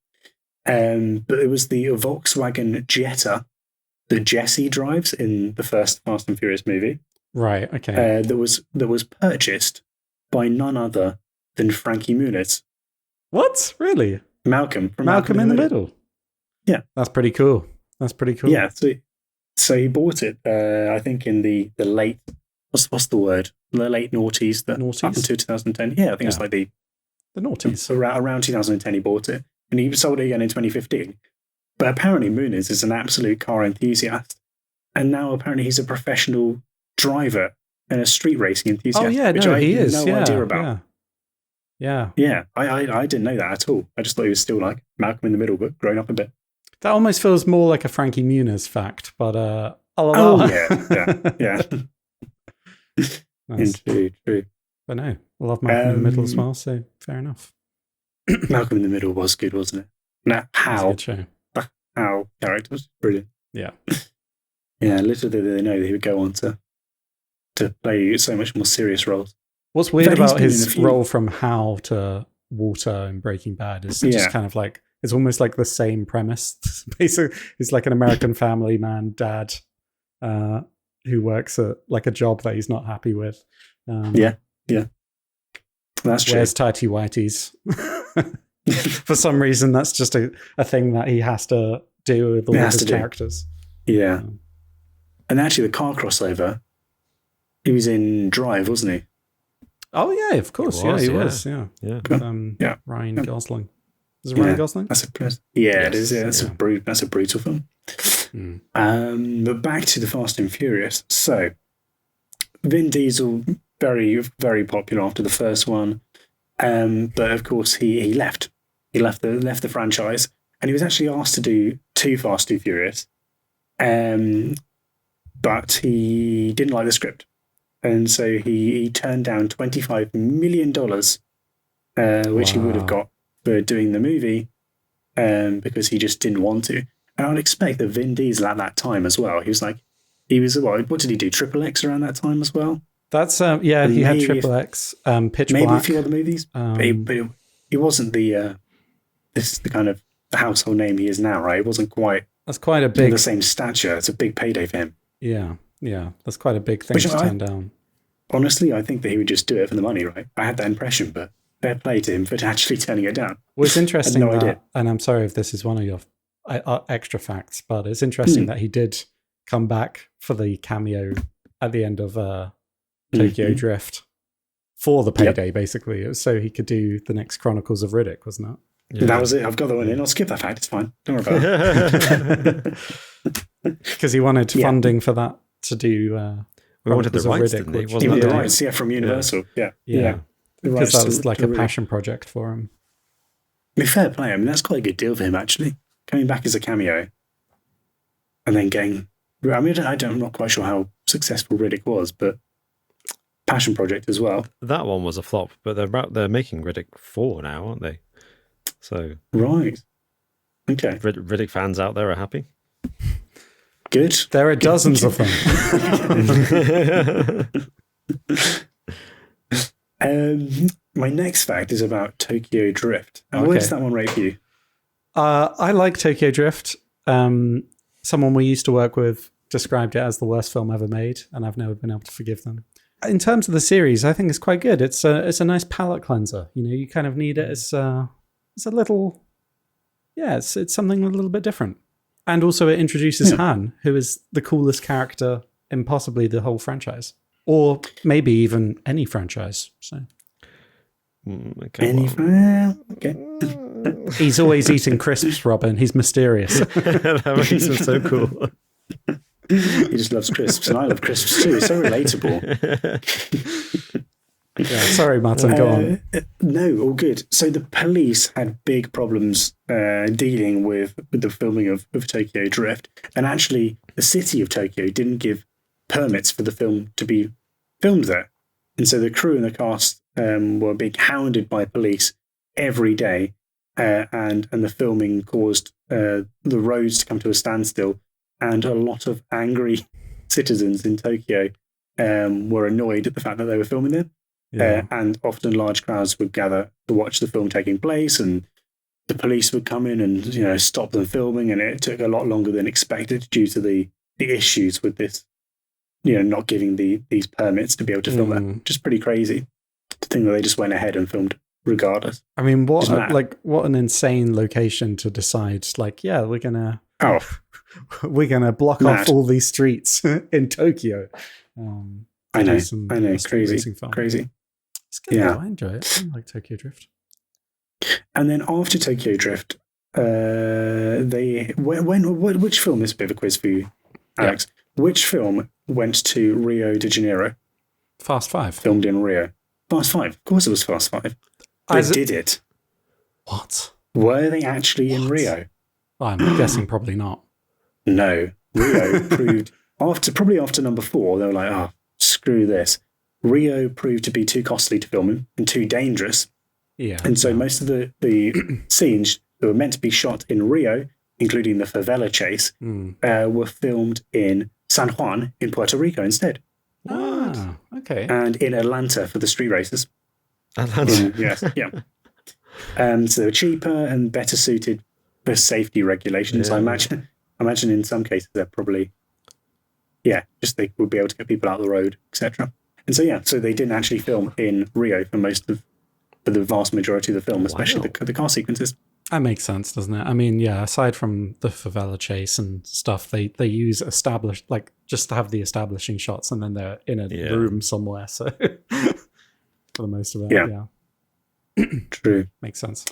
But it was the Volkswagen Jetta that Jesse drives in the first Fast and Furious movie. Right. Okay. That was purchased by none other than Frankie Muniz. What? Really? Malcolm from Malcolm in the Middle. Yeah, that's pretty cool. Yeah, so he bought it. I think in the late what's the word? The late noughties, up until 2010. Yeah, I think it's like the noughties. Around 2010, he bought it, and he sold it again in 2015. But apparently, Muniz is an absolute car enthusiast, and now apparently he's a professional driver and a street racing enthusiast. Oh yeah, which no, I he had is. no idea about. Yeah. I didn't know that at all. I just thought he was still like Malcolm in the Middle, but grown up a bit. That almost feels more like a Frankie Muniz fact, but yeah. Nice. True. But no, I love Malcolm in the Middle as well, so fair enough. Malcolm in the Middle was good, wasn't it? Now, How character was brilliant. Yeah. Yeah, little did they know that he would go on to play so much more serious roles. What's weird about his role from Hal to Walter in Breaking Bad is just kind of like, it's almost like the same premise. Basically, he's like an American family man, dad, who works at like a job that he's not happy with. Yeah. That's true. Wears tighty whities. For some reason, that's just a thing that he has to do with all of his characters. Yeah. And actually, the car crossover, he was in Drive, wasn't he? Oh, yeah, of course. He was. Yeah. Ryan Gosling. Is it Ryan Gosling? It is. Yeah, that's a brutal film. But back to the Fast and Furious. So, Vin Diesel, very, very popular after the first one. But of course, he left. He left the franchise, and he was actually asked to do 2 Fast, 2 Furious. But he didn't like the script. And so he turned down $25 million, which he would have got for doing the movie, because he just didn't want to. And I'd expect that Vin Diesel at that time as well, what did he do? Triple X around that time as well? That's, he had Triple X, Pitch Black. Maybe a few other movies. But he wasn't the kind of the household name he is now, right? It wasn't quite. That's quite a big. The same stature. It's a big payday for him. Yeah. That's quite a big thing to turn down. Honestly, I think that he would just do it for the money, right? I had that impression, but fair play to him for actually turning it down. Well, it's interesting idea. And I'm sorry if this is one of your extra facts, but it's interesting that he did come back for the cameo at the end of Tokyo Drift for the payday, basically. It was so he could do the next Chronicles of Riddick, wasn't it? Yeah. That was it. I've got that one in. I'll skip that fact. It's fine. Don't worry about it. Because he wanted funding for that to do. We wanted the rights, didn't he? He wanted the rights, from Universal. Yeah. Because that was like a passion project for him. I mean, fair play. I mean, that's quite a good deal for him, actually. Coming back as a cameo and then getting. I mean, I'm not quite sure how successful Riddick was, but passion project as well. That one was a flop, but they're making Riddick 4 now, aren't they? So right, okay. Riddick fans out there are happy. Good. There are dozens of them. My next fact is about Tokyo Drift. And where does that one rate for you? I like Tokyo Drift. Someone we used to work with described it as the worst film ever made, and I've never been able to forgive them. In terms of the series, I think it's quite good. It's a nice palate cleanser. You know, you kind of need it as it's a little, it's something a little bit different. And also it introduces Han, who is the coolest character in possibly the whole franchise. Or maybe even any franchise. So Okay, Any? Okay. He's always eating crisps, Robin. He's mysterious. that makes him so cool. He just loves crisps, and I love crisps too. So relatable. Yeah, sorry, Martin, go on. No, all good. So the police had big problems dealing with the filming of Tokyo Drift, and actually, the city of Tokyo didn't give permits for the film to be filmed there, and so the crew and the cast were being hounded by police every day, and the filming caused the roads to come to a standstill, and a lot of angry citizens in Tokyo were annoyed at the fact that they were filming there. Yeah. And often large crowds would gather to watch the film taking place, and the police would come in and stop them filming, and it took a lot longer than expected due to the issues with this, not giving these permits to be able to film that. Just pretty crazy to think that they just went ahead and filmed regardless. I mean, what an insane location to decide. Like, yeah, we're gonna block off all these streets in Tokyo. I know, crazy. It's good. Yeah, I enjoy it. I like Tokyo Drift. And then after Tokyo Drift, which film? This is a bit of a quiz for you, Alex. Yeah. Which film went to Rio de Janeiro? Fast 5. Filmed in Rio. Fast 5. Of course, it was Fast 5. They did it. What? Were they actually in Rio? I'm guessing probably not. No, Rio proved after number 4. They were like, screw this. Rio proved to be too costly to film in and too dangerous. Yeah. And so most of the scenes that were meant to be shot in Rio, including the favela chase, were filmed in San Juan in Puerto Rico instead. Ah, okay. And in Atlanta for the street races. Atlanta. Yes, yeah. So they were cheaper and better suited for safety regulations. Yeah. I imagine in some cases they're probably, just they would be able to get people out of the road, etc. And so they didn't actually film in Rio for the vast majority of the film, especially the car sequences. That makes sense, doesn't it? I mean, aside from the favela chase and stuff, they use established, like, just to have the establishing shots, and then they're in a room somewhere. So for the most of it, yeah. True. Makes sense.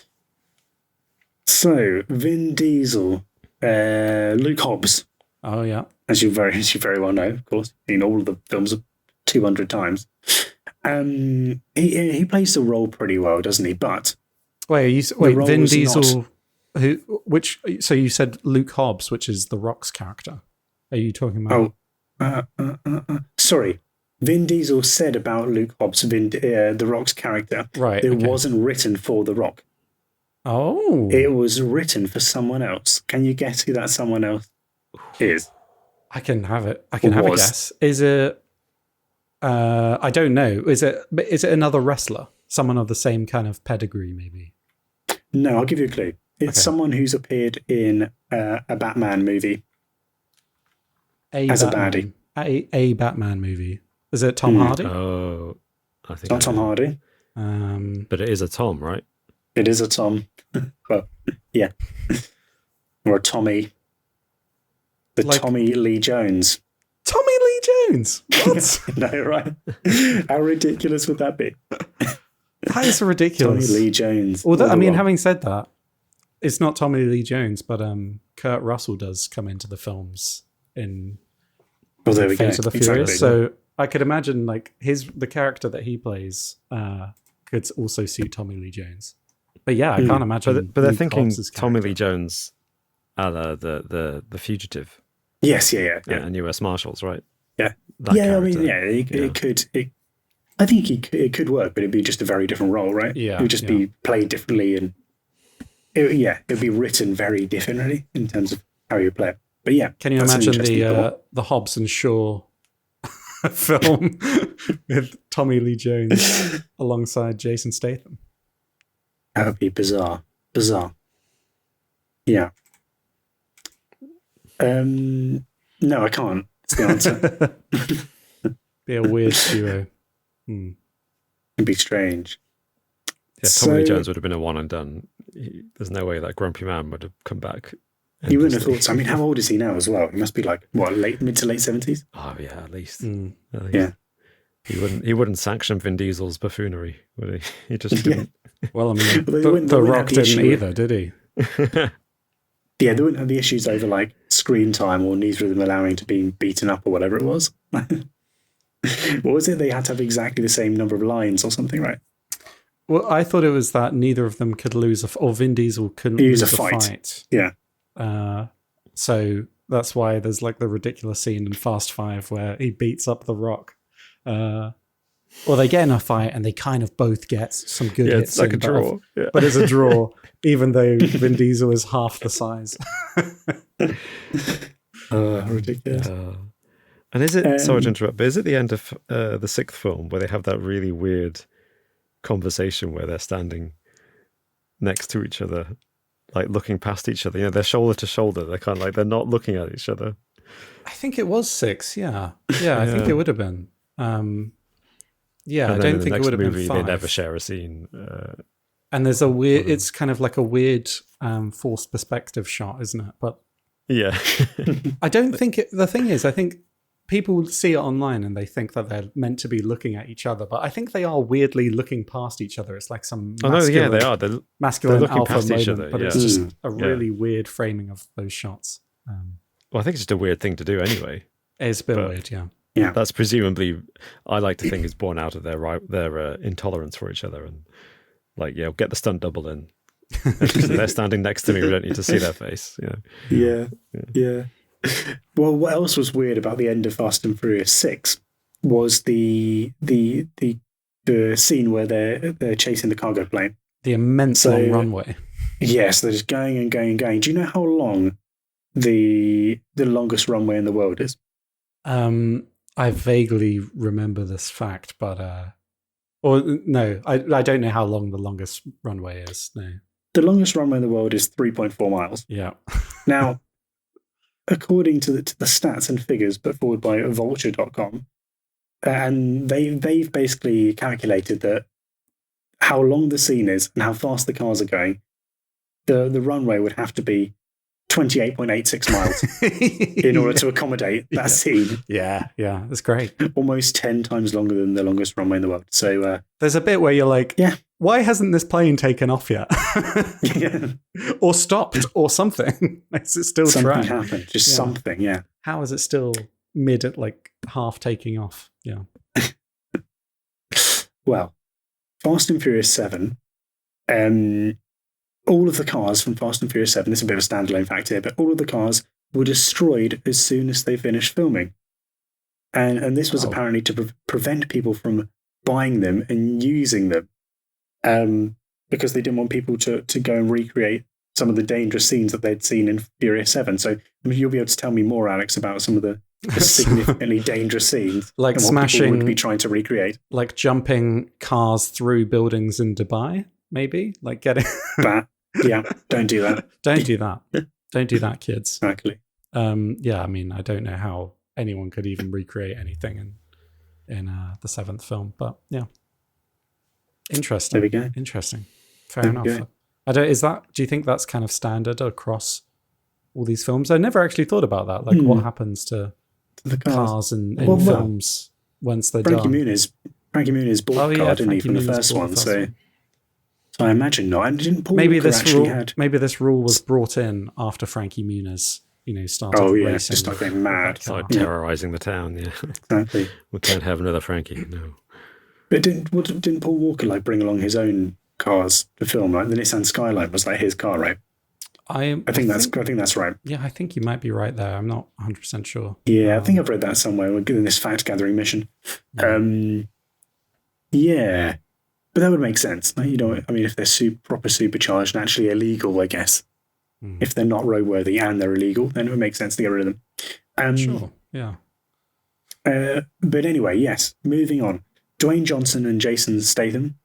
So Vin Diesel, Luke Hobbs. Oh yeah, as you very well know, of course, seen all of the films 200 times. He plays the role pretty well, doesn't he? But Vin Diesel, so you said Luke Hobbs, which is The Rock's character. Are you talking about? Sorry. Vin Diesel said about Luke Hobbs, The Rock's character, right? It wasn't written for The Rock. Oh, it was written for someone else. Can you guess who that someone else is? I can have it. I can have a guess. Is it? I don't know. Is it another wrestler? Someone of the same kind of pedigree, maybe? No, I'll give you a clue. It's someone who's appeared in a Batman movie as a baddie. A Batman movie. Is it Tom Hardy? Oh, I think it's not Tom Hardy. But it is a Tom, right? It is a Tom. Well, yeah. Or a Tommy. Tommy Lee Jones. Tommy Lee Jones? What? No, right? How ridiculous would that be? That is ridiculous. Tommy Lee Jones. Although, I mean, having said that, it's not Tommy Lee Jones, but Kurt Russell does come into the films in there we Fate go. of the Furious. So I could imagine like the character that he plays could also suit Tommy Lee Jones. But yeah, I can't imagine. But they're thinking Tommy Lee Jones, the fugitive. Yes, yeah. And US Marshals, right? Yeah, Character. I mean, it could. I think it could work, but it'd be just a very different role, right? Yeah, it would just be played differently, and it'd be written very differently in terms of how you play it. But yeah, can you imagine the Hobbs and Shaw film with Tommy Lee Jones alongside Jason Statham? That would be bizarre. Yeah. No, I can't. That's the answer. Be a weird duo. It'd be strange. Yeah, Tommy Lee Jones would have been a one and done. There's no way that grumpy man would have come back. You wouldn't have thought so. I mean, how old is he now as well? He must be like, mid to late 70s? Oh, yeah, at least. Yeah. He wouldn't sanction Vin Diesel's buffoonery, would he? He just didn't. Well, I mean, They the, wouldn't the have Rock the didn't issue either, did he? Yeah, they wouldn't have the issues over like screen time or neither of them allowing to be beaten up or whatever it was. What was it? They had to have exactly the same number of lines or something, right? Well, I thought it was that neither of them could lose or Vin Diesel couldn't lose a fight. Yeah. So that's why there's like the ridiculous scene in Fast Five where he beats up The Rock. Or they get in a fight and they kind of both get some good hits. It's like a draw. But it's a draw, even though Vin Diesel is half the size. Ridiculous. And is it, sorry to interrupt, but is it the end of the sixth film where they have that really weird conversation where they're standing next to each other, like looking past each other? You know, they're shoulder to shoulder. They're kind of like, they're not looking at each other. I think it was 6, yeah. Yeah, I think it would have been. Yeah, And I then don't in think the it next would have been movie, 5. they never share a scene. And there's a weird, it's kind of like a weird forced perspective shot, isn't it? But Yeah. I don't think the thing is, I think people see it online and they think that they're meant to be looking at each other, but I think they are weirdly looking past each other. It's like some masculine, they are. They're masculine looking alpha past moment, each other, but yeah. it's just a really weird framing of those shots. Well, I think it's just a weird thing to do anyway. It's a bit weird, yeah. Yeah. That's presumably, I like to think, is born out of their intolerance for each other, and like, yeah, get the stunt double in. They're standing next to me. We don't need to see their face. Yeah. Well, what else was weird about the end of Fast and Furious 6 was the scene where they're chasing the cargo plane. The immense long runway. Yes, they're just going and going and going. Do you know how long the longest runway in the world is? I vaguely remember this fact, but or no, I don't know how long the longest runway is. No, the longest runway in the world is 3.4 miles. Yeah. Now, according to the stats and figures put forward by Vulture.com, and they've basically calculated that how long the scene is and how fast the cars are going, the runway would have to be 28.86 miles in order to accommodate that scene. Yeah, that's great. Almost 10 times longer than the longest runway in the world. So there's a bit where you're like, why hasn't this plane taken off yet? Or stopped or something? Is it still something trying? happened, just something, yeah. How is it still mid at like half taking off? Yeah. Well, Fast and Furious 7, all of the cars from Fast and Furious 7, this is a bit of a standalone fact here, but all of the cars were destroyed as soon as they finished filming. And this was apparently to prevent people from buying them and using them, because they didn't want people to go and recreate some of the dangerous scenes that they'd seen in Furious 7. So you'll be able to tell me more, Alex, about some of the significantly dangerous sines, like and what smashing, people would be trying to recreate. Like jumping cars through buildings in Dubai, maybe? Like getting... That, yeah, don't do that. Don't do that. Don't do that, kids. Exactly. Yeah, I mean, I don't know how anyone could even recreate anything in the 7th film, but yeah. Interesting. There we go. Interesting. Fair enough. Do you think that's kind of standard across all these films? I never actually thought about that. Like, what happens to the cars in films once they're Frankie done? Frankie Muniz bought the car, didn't he, from the first one? So I imagine not. And didn't Paul maybe Walker this rule was brought in after Frankie Muniz, started racing. Just not going mad. Started terrorizing the town, Exactly. We can't have another Frankie, no. But didn't Paul Walker bring along his own cars to film? Like the Nissan Skyline was his car, right? I think that's right. Yeah, I think you might be right there. I'm not 100% sure. Yeah, I think I've read that somewhere. We're doing this fact gathering mission. Yeah, but that would make sense. I mean, if they're proper supercharged and actually illegal, I guess. If they're not roadworthy and they're illegal, then it would make sense to get rid of them. Sure. Yeah. But anyway, yes. Moving on. Dwayne Johnson and Jason Statham.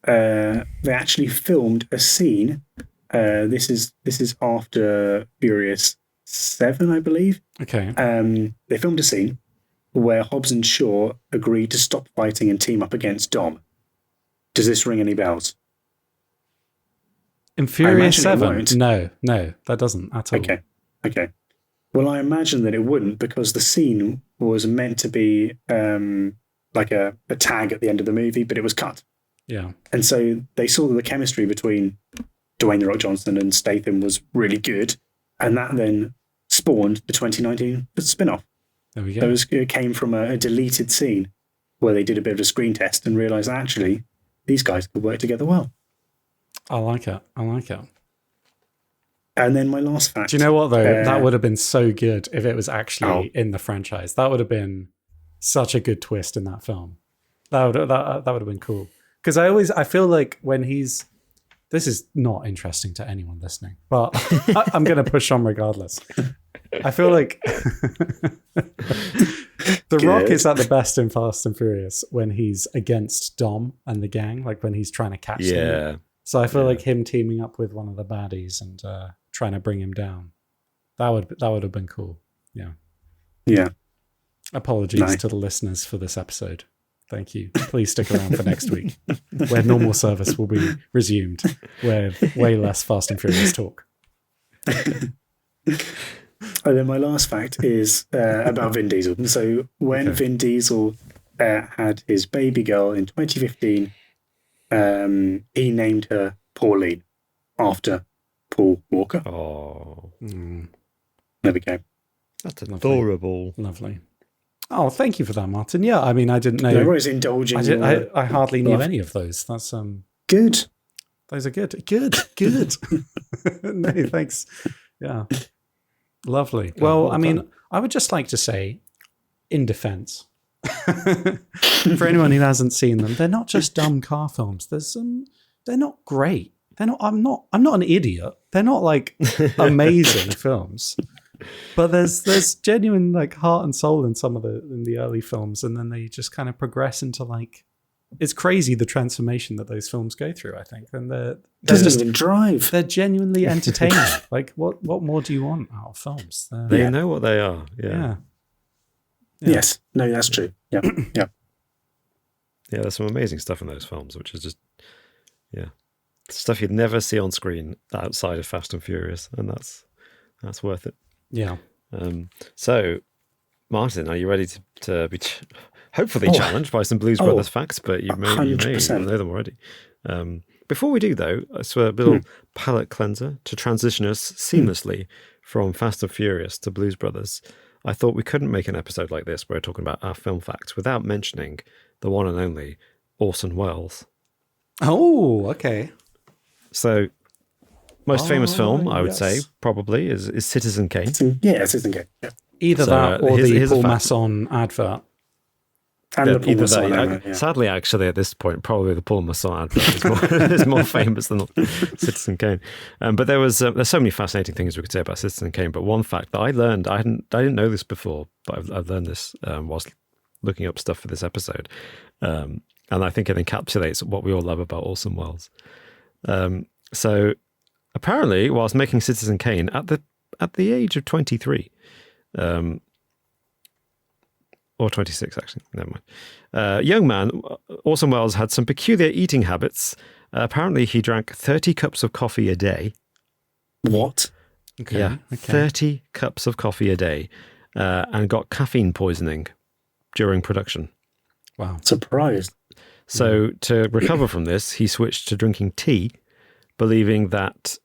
They actually filmed a scene. This is after Furious 7, I believe. Okay. They filmed a scene where Hobbs and Shaw agreed to stop fighting and team up against Dom. Does this ring any bells? In Furious 7? No, that doesn't at all. Okay. Well, I imagine that it wouldn't, because the scene was meant to be like a tag at the end of the movie, but it was cut. Yeah. And so they saw that the chemistry between Dwayne The Rock Johnson and Statham was really good. And that then spawned the 2019 spin-off. There we go. It came from a deleted scene where they did a bit of a screen test and realised actually these guys could work together well. I like it. And then my last fact. Do you know what, though? That would have been so good if it was actually in the franchise. That would have been such a good twist in that film. That would have been cool. Because I feel like when he's... This is not interesting to anyone listening, but I'm going to push on regardless. I feel like The Rock is at the best in Fast and Furious when he's against Dom and the gang, like when he's trying to catch them. So I feel like him teaming up with one of the baddies and trying to bring him down. That would have been cool. Yeah. Yeah. Apologies to the listeners for this episode. Thank you. Please stick around for next week, where normal service will be resumed, with way less Fast and Furious talk. And then my last fact is about Vin Diesel. So when Vin Diesel had his baby girl in 2015, he named her Pauline after Paul Walker. Oh. There we go. That's adorable. Lovely. Oh, thank you for that, Martin. Yeah, I mean, I didn't know. Everybody's indulging. I hardly knew any of those. That's good. Those are good. Good. No, thanks. Yeah. Lovely. Well, I mean, I would just like to say, in defense, for anyone who hasn't seen them, they're not just dumb car films. They're not great. I'm not an idiot. They're not like amazing films. But there's genuine like heart and soul in some of the early films, and then they just kind of progress into like, it's crazy the transformation that those films go through, I think. And they're just even drive. They're genuinely entertaining. Like what more do you want out of films? They know what they are. Yeah. Yes. No, that's true. Yeah. Yeah. Yeah, there's some amazing stuff in those films, which is just stuff you'd never see on screen outside of Fast and Furious, and that's worth it. Yeah. So, Martin, are you ready to be hopefully challenged by some Blues Brothers facts? But you may know them already. Before we do, though, it's a little palate cleanser to transition us seamlessly from Fast and Furious to Blues Brothers. I thought we couldn't make an episode like this where we're talking about our film facts without mentioning the one and only Orson Welles. Oh, okay. So, most famous film, I would say, probably, is Citizen Kane. Yeah, Citizen Kane. Yeah. Either that or the Paul Masson advert. And the Paul Masson advert, Sadly, actually, at this point, probably the Paul Masson advert is more famous than Citizen Kane. But there's so many fascinating things we could say about Citizen Kane. But one fact that I learned, I didn't know this before, but I've learned this whilst looking up stuff for this episode. And I think it encapsulates what we all love about Orson Welles. So apparently, whilst making Citizen Kane at the age of 23, or 26 actually, never mind. Young man, Orson Welles had some peculiar eating habits. Apparently, he drank 30 cups of coffee a day. What? Okay. Yeah, 30 cups of coffee a day, and got caffeine poisoning during production. Wow. Surprised. So to recover from this, he switched to drinking tea, believing that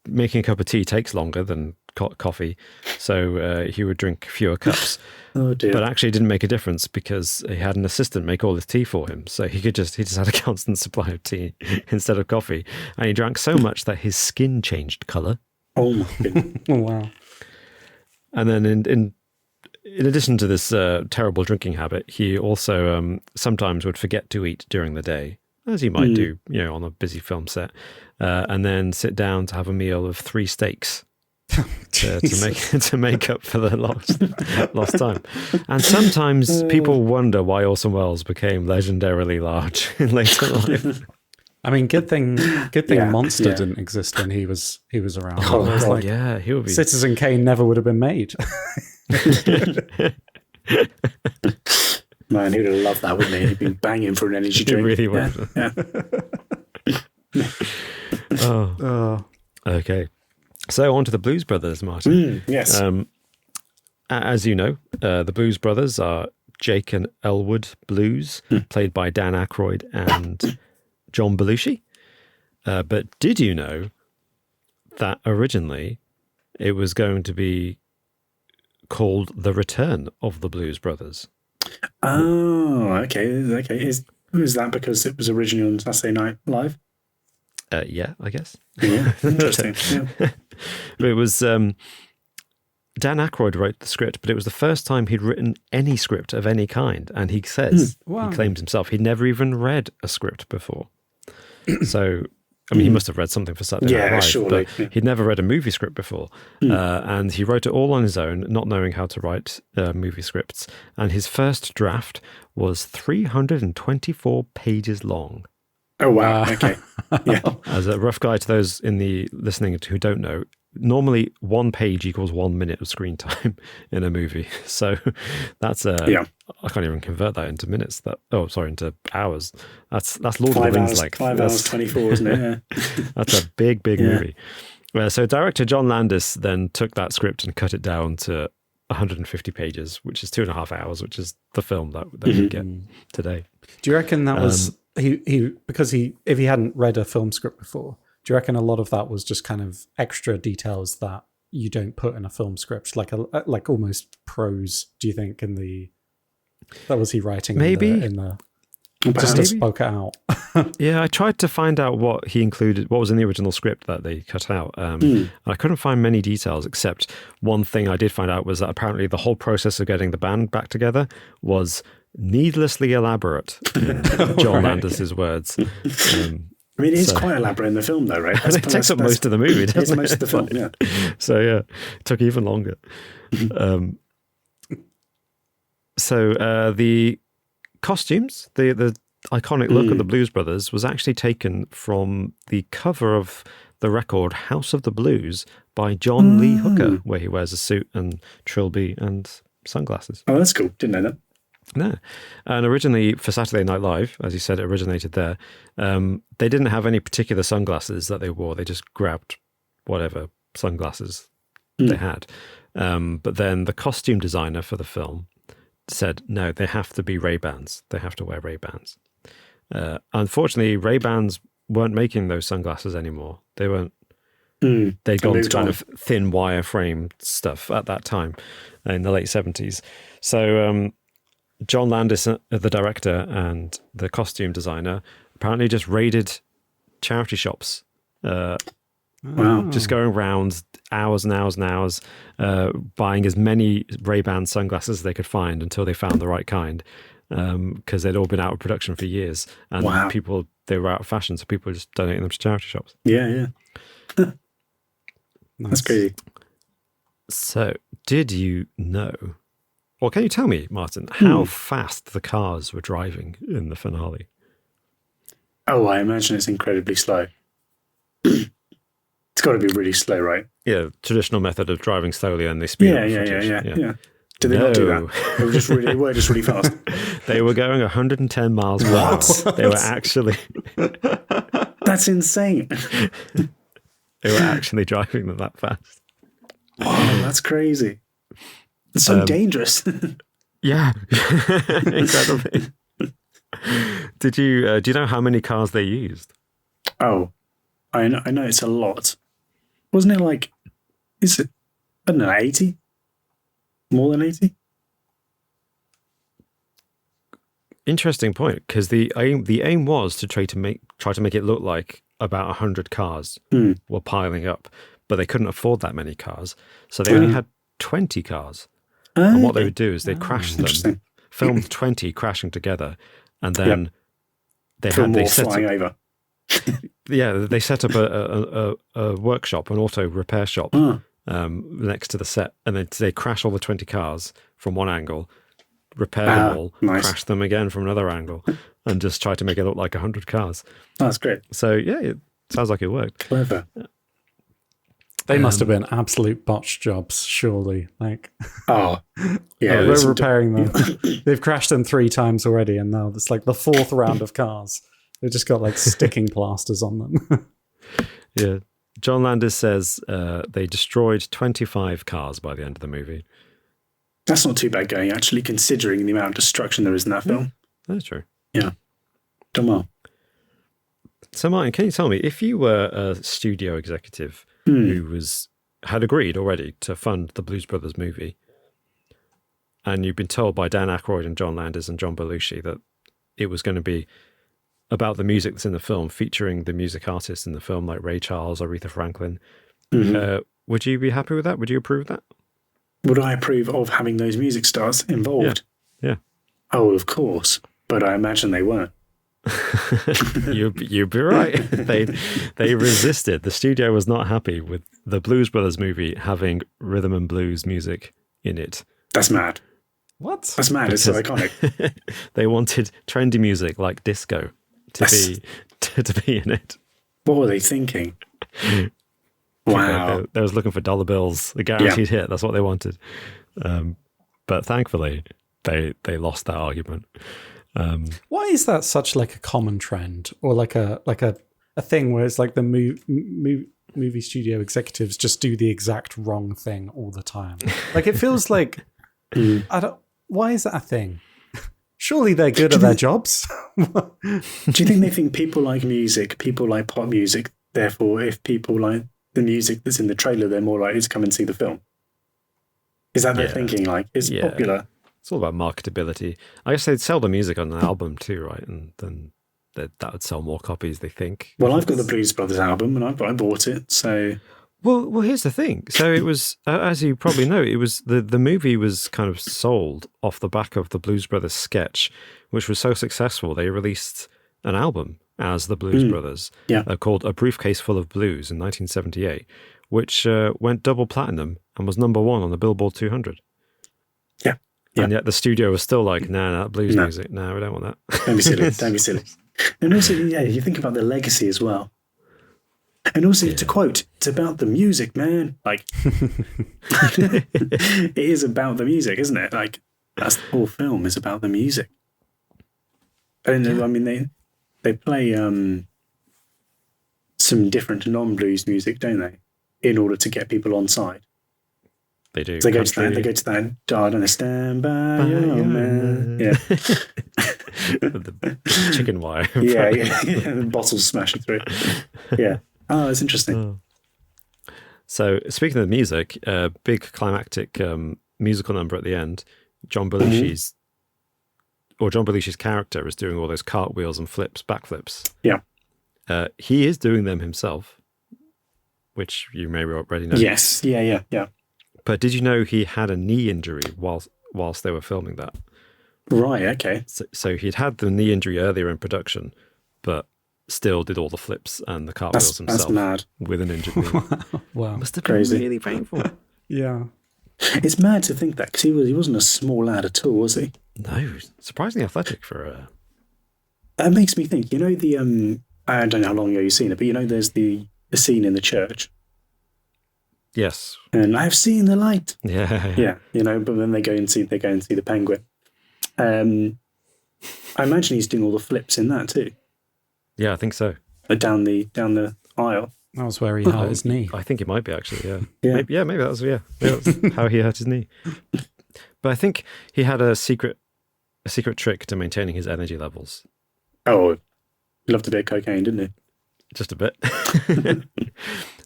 making a cup of tea takes longer than coffee, so he would drink fewer cups. Oh dear! But actually, it didn't make a difference because he had an assistant make all his tea for him, so he just had a constant supply of tea instead of coffee, and he drank so much that his skin changed colour. Oh my goodness! Oh wow! And then in addition to this terrible drinking habit, he also sometimes would forget to eat during the day, as you might do, on a busy film set, and then sit down to have a meal of 3 steaks to make up for the lost time. And sometimes people wonder why Orson Welles became legendarily large in later life. I mean, good thing Monster didn't exist when he was around. Oh, he would be. Citizen Kane never would have been made. Man, he would have loved that, wouldn't he? He'd been banging for an energy drink. He really would. Yeah. Okay. So on to the Blues Brothers, Martin. Yes. As you know, the Blues Brothers are Jake and Elwood Blues, played by Dan Aykroyd and John Belushi. But did you know that originally it was going to be called The Return of the Blues Brothers? Oh, okay. Is that because it was originally on Saturday Night Live? Yeah, I guess. Yeah, interesting. Yeah. It was Dan Aykroyd wrote the script, but it was the first time he'd written any script of any kind. And he says, Wow. he claims himself, he'd never even read a script before. So, I mean, he must have read something for Saturday Night Live, surely. but he'd never read a movie script before. And he wrote it all on his own, not knowing how to write movie scripts. And his first draft was 324 pages long. Oh, wow. Okay. Yeah. As a rough guide to those in the listening who don't know, normally 1 page equals 1 minute of screen time in a movie. So that's I can't even convert that into minutes. Into hours. That's Lord of the Rings. 5 hours 24, isn't it? Yeah. That's a big movie. So director John Landis then took that script and cut it down to 150 pages, which is 2.5 hours, which is the film that we get today. Do you reckon that was if he hadn't read a film script before? Do you reckon a lot of that was just kind of extra details that you don't put in a film script, like almost prose? Do you think that was he writing? Maybe in the just to spoke it out. Yeah, I tried to find out what he included, what was in the original script that they cut out. And I couldn't find many details, except one thing I did find out was that apparently the whole process of getting the band back together was needlessly elaborate, in John Landis's words. I mean, it is quite elaborate in the film, though, right? It takes up most of the movie, doesn't it? It's most of the film, yeah. So, yeah, it took even longer. The costumes, the iconic look of the Blues Brothers was actually taken from the cover of the record House of the Blues by John Lee Hooker, where he wears a suit and trilby and sunglasses. Oh, that's cool. Didn't know that. No. And originally for Saturday Night Live, as you said, it originated there. They didn't have any particular sunglasses that they wore. They just grabbed whatever sunglasses they had. But then the costume designer for the film said, no, they have to be Ray-Bans. They have to wear Ray-Bans. Unfortunately, Ray-Bans weren't making those sunglasses anymore. They weren't. They'd gone to kind of thin wire frame stuff at that time in the late 70s. So John Landis, the director and the costume designer, apparently just raided charity shops. Just going around hours and hours and hours, buying as many Ray-Ban sunglasses as they could find until they found the right kind, because they'd all been out of production for years, and they were out of fashion, so people were just donating them to charity shops. Yeah. That's crazy. So, did you know, or can you tell me, Martin, how fast the cars were driving in the finale? Oh, I imagine it's incredibly slow. It's got to be really slow, right? Yeah, traditional method of driving slowly and they speed up. Yeah. Did they not do that? They were just really fast. They were going 110 miles per hour. They were actually... That's insane. They were actually driving them that fast. Wow, that's crazy. It's so dangerous. Yeah, incredibly. Do you know how many cars they used? Oh, I know it's a lot. Wasn't it is it, I don't know, 80? More than 80? Interesting point, because the aim was to try to make it look like about 100 cars were piling up, but they couldn't afford that many cars, so they only had 20 cars. And what they would do is they'd crash them, filmed 20 crashing together, and then they set flying over. They set up a workshop, an auto repair shop next to the set, and then they crash all the 20 cars from one angle, repair them all, crash them again from another angle, and just try to make it look like 100 cars. That's great. So yeah, it sounds like it worked. Clever. They must have been absolute botched jobs, surely. Yeah, we're repairing them. They've crashed them 3 times already, and now it's like the 4th round of cars. They've just got sticking plasters on them. Yeah. John Landis says they destroyed 25 cars by the end of the movie. That's not too bad going, actually, considering the amount of destruction there is in that film. That's true. Yeah. Done well. So, Martin, can you tell me, if you were a studio executive who had agreed already to fund the Blues Brothers movie, and you've been told by Dan Aykroyd and John Landis and John Belushi that it was going to be about the music that's in the film, featuring the music artists in the film like Ray Charles, Aretha Franklin, would you be happy with that? Would you approve of that? Would I approve of having those music stars involved? Yeah. Oh, of course. But I imagine they weren't. You'd be right. They resisted. The studio was not happy with the Blues Brothers movie having rhythm and blues music in it. That's mad. What? That's mad. It's so iconic. They wanted trendy music like disco to be in it. What were they thinking? Wow. They was looking for dollar bills, a guaranteed hit. That's what they wanted. But thankfully, they lost that argument. Why is that such like a common trend, or like a thing where it's like the movie studio executives just do the exact wrong thing all the time? Like it feels like why is that a thing? Surely they're good at their jobs. Do you think they think people like music, people like pop music, therefore if people like the music that's in the trailer, they're more likely to come and see the film? Is that their thinking? Like, it's popular. It's all about marketability. I guess they'd sell the music on an album too, right? And then that would sell more copies, they think. Well, I've got the Blues Brothers album and I bought it, so... Well, here's the thing. So it was, as you probably know, it was the movie was kind of sold off the back of the Blues Brothers sketch, which was so successful, they released an album as the Blues Brothers called A Briefcase Full of Blues in 1978, which went double platinum and was number one on the Billboard 200. Yeah. And yet the studio was still like, nah, blues music. No, we don't want that. Don't be silly. Don't be silly. And also, you think about the legacy as well. And also, to quote, it's about the music, man. Like, it is about the music, isn't it? Like, that's the whole film is about the music. And I mean, they play some different non-blues music, don't they? In order to get people on side. They do. So they go to that, I don't know, stand by your man. Yeah. the chicken wire. yeah. The bottles smashing through. Yeah. Oh, it's interesting. So speaking of the music, big climactic musical number at the end. John Belushi's character is doing all those cartwheels and backflips. Yeah. He is doing them himself, which you may already know. Yes. Yeah. But did you know he had a knee injury whilst they were filming that? Right, okay. So he'd had the knee injury earlier in production, but still did all the flips and the cartwheels himself. That's mad. With an injured knee. Wow. Must have Crazy. been really painful. Yeah. It's mad to think that, because he wasn't a small lad at all, was he? No, surprisingly athletic for a... That makes me think, I don't know how long ago you've seen it, but there's the scene in the church. Yes. And I've seen the light. Yeah. Yeah, but then they go and see the penguin. I imagine he's doing all the flips in that too. Yeah, I think so. Down the aisle. That was where he hurt his knee. I think it might be actually, yeah. Yeah. Maybe that's how he hurt his knee. But I think he had a secret trick to maintaining his energy levels. Oh, he loved a bit of cocaine, didn't he? Just a bit.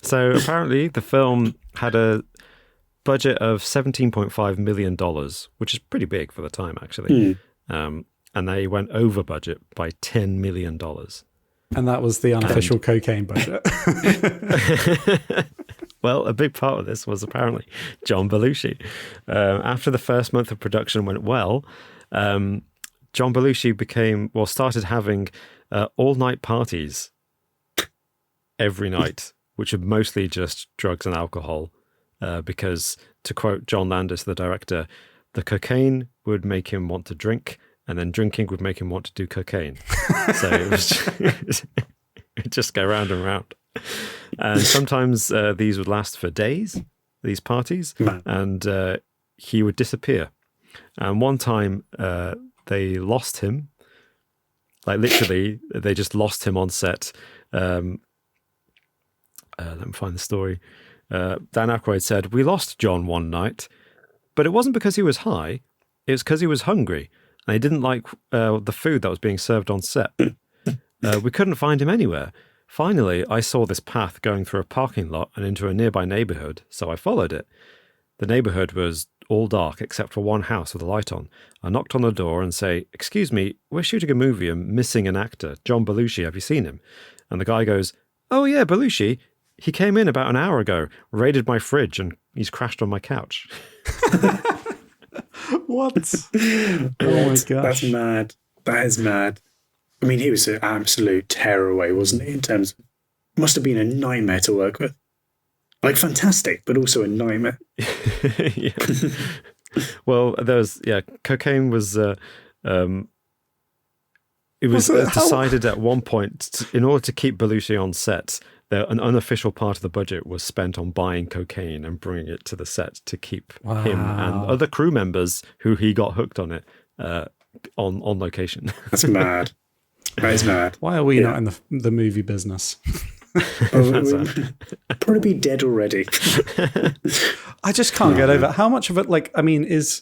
So apparently the film had a budget of $17.5 million, which is pretty big for the time, actually. And they went over budget by $10 million. And that was the unofficial cocaine budget. Well, a big part of this was apparently John Belushi. After the first month of production went well, John Belushi started having all-night parties every night, which are mostly just drugs and alcohol, because, to quote John Landis, the director, the cocaine would make him want to drink, and then drinking would make him want to do cocaine. So it was it'd just go round and round. And sometimes these would last for days, these parties, and he would disappear. And one time they lost him, like literally, they just lost him on set. Let me find the story. Dan Aykroyd said, "We lost John one night. But it wasn't because he was high. It was because he was hungry. And he didn't like the food that was being served on set. We couldn't find him anywhere. Finally, I saw this path going through a parking lot and into a nearby neighborhood, so I followed it. The neighborhood was all dark except for one house with a light on. I knocked on the door and say, "Excuse me, we're shooting a movie and missing an actor, John Belushi. Have you seen him?" And the guy goes, "Oh yeah, Belushi. He came in about an hour ago, raided my fridge, and he's crashed on my couch." What? Oh my gosh. That's mad. That is mad. I mean, he was an absolute tearaway, wasn't he? In terms of, must have been a nightmare to work with. Like, fantastic, but also a nightmare. Yeah. Well, cocaine was. It was decided at one point, in order to keep Belushi on set, an unofficial part of the budget was spent on buying cocaine and bringing it to the set to keep him and other crew members who he got hooked on it on location. That's mad. That is mad. Why are we not in the movie business? Probably be dead already. I just can't get over it. How much of it, like, I mean, is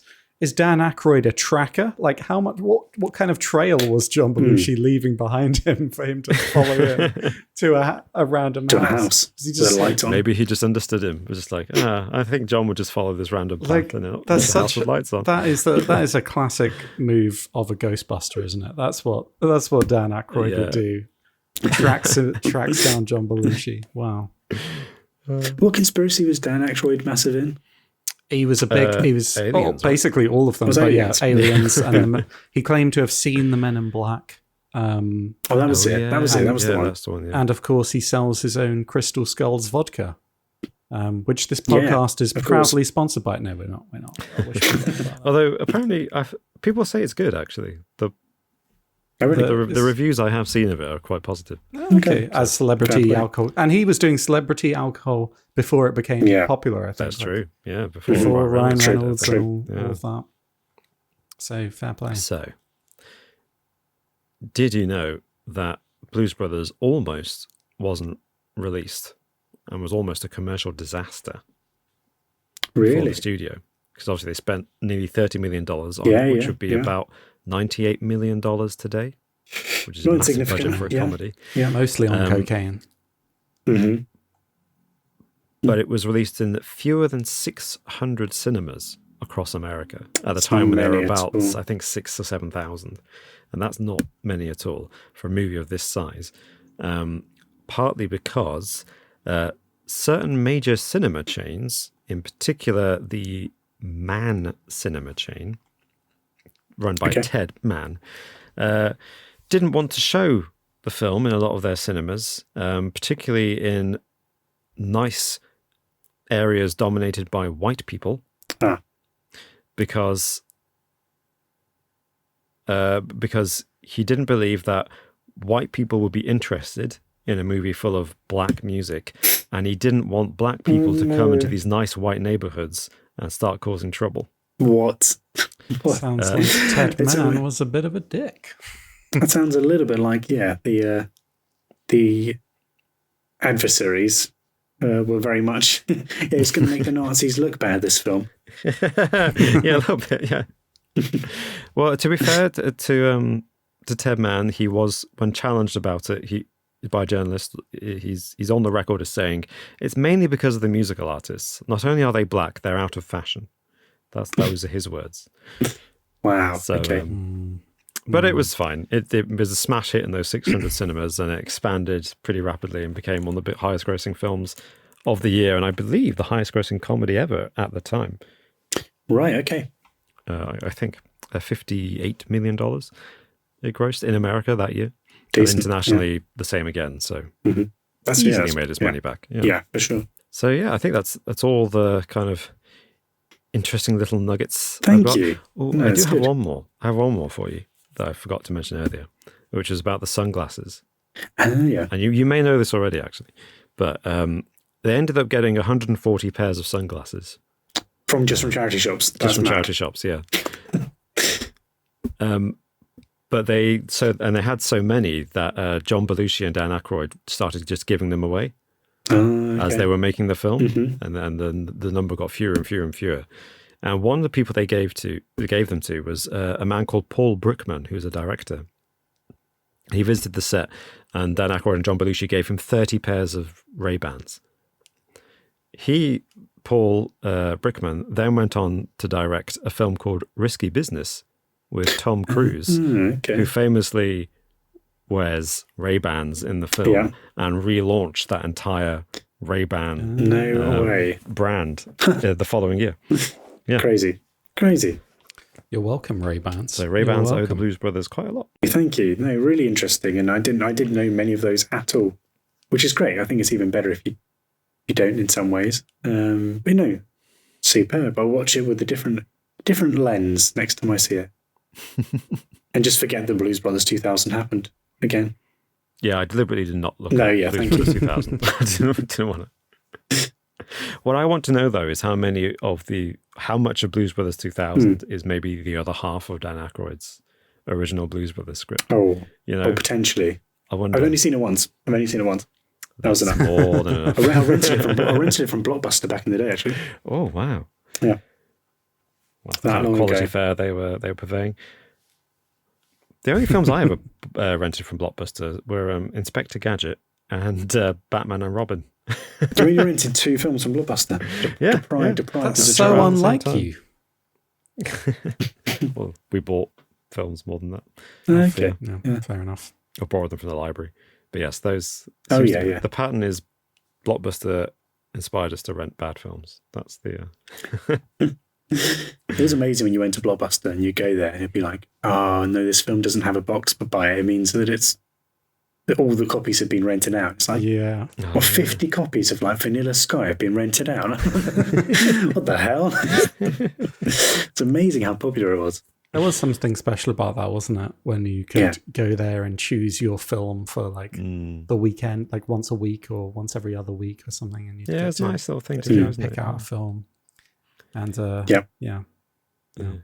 Dan Aykroyd a tracker? Like, how much? What kind of trail was John Belushi leaving behind him for him to follow him to a random to house? a house? Does he just, light on? Maybe he just understood him. It was just like, I think John would just follow this random path. Like, and that's the house with lights on. That is a classic move of a Ghostbuster, isn't it? That's what Dan Aykroyd would do. Tracks down John Belushi. Wow. What conspiracy was Dan Aykroyd massive in? He was aliens, basically all of them. But aliens? Yeah, aliens. And he claimed to have seen the Men in Black. That was it. That was it. That was the one. That's the one. Yeah. And of course, he sells his own Crystal Skulls vodka, which this podcast is proudly sponsored by. No, we're not. I wish we were about that. Although apparently, people say it's good. Actually, the reviews I have seen of it are quite positive. Okay, as celebrity alcohol, and he was doing celebrity alcohol before it became popular. I think That's true. Yeah, before Ryan Reynolds. Reynolds and all of that. So fair play. So, did you know that Blues Brothers almost wasn't released and was almost a commercial disaster for the studio? Because obviously they spent nearly $30 million on it, which would be about $98 million today, which is a massive budget for a comedy. Yeah, mostly on cocaine. Mm-hmm. But it was released in fewer than 600 cinemas across America at the time when there were about, I think, 6,000 or 7,000. And that's not many at all for a movie of this size. Partly because certain major cinema chains, in particular the Mann cinema chain, run by Ted Mann, didn't want to show the film in a lot of their cinemas, particularly in nice areas dominated by white people, because he didn't believe that white people would be interested in a movie full of black music, and he didn't want black people to come into these nice white neighborhoods and start causing trouble. What? Sounds like Ted Mann was a bit of a dick. That sounds a little bit like, the adversaries were very much, it's going to make the Nazis look bad, this film. Yeah, a little bit, yeah. Well, to be fair to Ted Mann, he was, when challenged about it, by journalists, he's on the record as saying, it's mainly because of the musical artists. Not only are they black, they're out of fashion. Those are his words. Wow. So, okay. But it was fine. It was a smash hit in those 600 cinemas, and it expanded pretty rapidly and became one of the highest grossing films of the year, and I believe the highest grossing comedy ever at the time. Right, okay. I think $58 million it grossed in America that year. Decent, and internationally, the same again. So That's easily made his money back. Yeah, for sure. So yeah, I think that's all the kind of interesting little nuggets. Thank you. Oh, No, I do have good. one more. I have one more for you that I forgot to mention earlier, which is about the sunglasses. Yeah. And you may know this already, actually, but they ended up getting 140 pairs of sunglasses. From charity shops. Just from charity shops, yeah. But they had so many that John Belushi and Dan Aykroyd started just giving them away as they were making the film, and then the number got fewer and fewer and fewer. And one of the people they gave them to was a man called Paul Brookman, who's a director. He visited the set, and Dan Aykroyd and John Belushi gave him 30 pairs of Ray-Bans. Paul Brookman, then went on to direct a film called Risky Business with Tom Cruise, who famously wears Ray-Bans in the film and relaunched that entire Ray-Ban brand the following year. Yeah. Crazy. You're welcome, Ray-Bans. So Ray-Bans owe the Blues Brothers quite a lot. Thank you. No, really interesting. And I didn't know many of those at all, which is great. I think it's even better if you don't in some ways. But superb. I'll watch it with a different lens next time I see it. And just forget the Blues Brothers 2000 happened again. Yeah, I deliberately did not look at Blues thank Brothers you. 2000. I didn't want to. What I want to know, though, is how much of Blues Brothers 2000 is maybe the other half of Dan Aykroyd's original Blues Brothers script. Potentially. I wonder. I've only seen it once. That was enough. More than enough. I rented it from Blockbuster back in the day, actually. Oh, wow. Yeah. Well, the kind of quality fare they were purveying. The only films I ever rented from Blockbuster were Inspector Gadget and Batman and Robin. So you rented 2 films from Blockbuster? Deprived. That's so unlike you. Well, we bought films more than that. Okay. Yeah, fair enough. Or borrowed them from the library. But yes, those... The pattern is Blockbuster inspired us to rent bad films. That's the... It was amazing when you went to Blockbuster and you go there and it'd be like, oh, no, this film doesn't have a box, but buy it. It means that all the copies have been rented out. It's like, 50 copies of like Vanilla Sky have been rented out. What the hell? It's amazing how popular it was. There was something special about that, wasn't it? When you could go there and choose your film for like the weekend, like once a week or once every other week or something. And it's a nice little thing to do. Pick out a film. And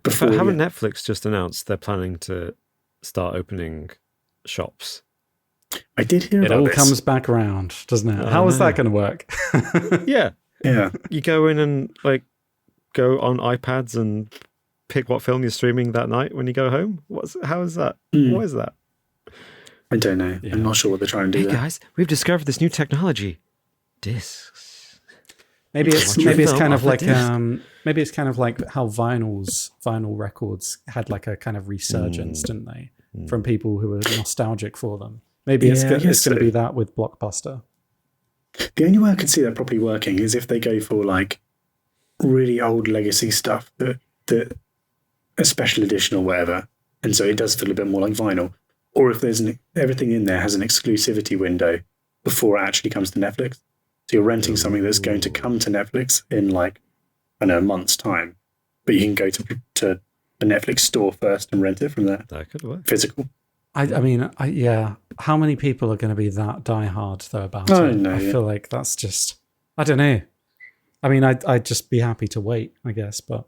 Before, haven't Netflix just announced they're planning to start opening shops? I did hear about it. All this. Comes back around, doesn't it? How is that going to work? Yeah. You go in and like go on iPads and pick what film you're streaming that night when you go home. How is that? What is that? I don't know. Yeah. I'm not sure what they're trying to do. Hey guys, we've discovered this new technology. Discs. Maybe it's kind of like how vinyl records had like a kind of resurgence, didn't they? From people who were nostalgic for them. Maybe it's going to be that with Blockbuster. The only way I could see that properly working is if they go for like really old legacy stuff that a special edition or whatever, and so it does feel a bit more like vinyl. Or if there's everything in there has an exclusivity window before it actually comes to Netflix. So you're renting something that's going to come to Netflix in like, I don't know, a month's time, but you can go to the Netflix store first and rent it from there. That could work. Physical. I mean, how many people are going to be that diehard though about it? No, I feel like that's just, I don't know. I mean, I'd just be happy to wait, I guess, but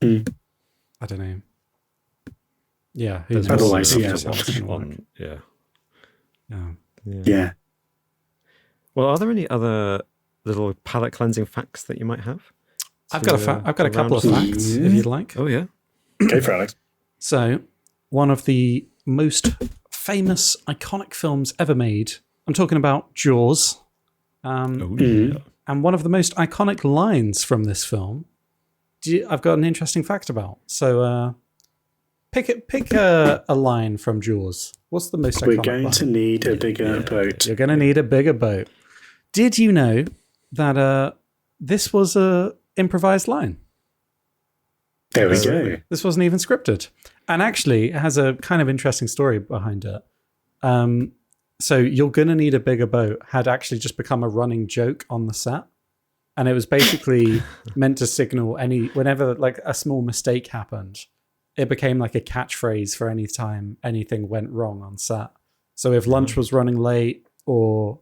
I don't know. Yeah, who knows? Otherwise, yeah. Well, are there any other little palate cleansing facts that you might have? I've got a couple of facts, if you'd like. Oh yeah, go for it, Alex. So, one of the most famous, iconic films ever made. I'm talking about Jaws. And one of the most iconic lines from this film, I've got an interesting fact about. So, pick a line from Jaws. What's the most iconic line? We're going to need a bigger boat. You're going to need a bigger boat. Did you know that this was a improvised line? There we go. This wasn't even scripted. And actually, it has a kind of interesting story behind it. So you're going to need a bigger boat had actually just become a running joke on the set. And it was basically meant to signal whenever like a small mistake happened, it became like a catchphrase for any time anything went wrong on set. So if lunch was running late or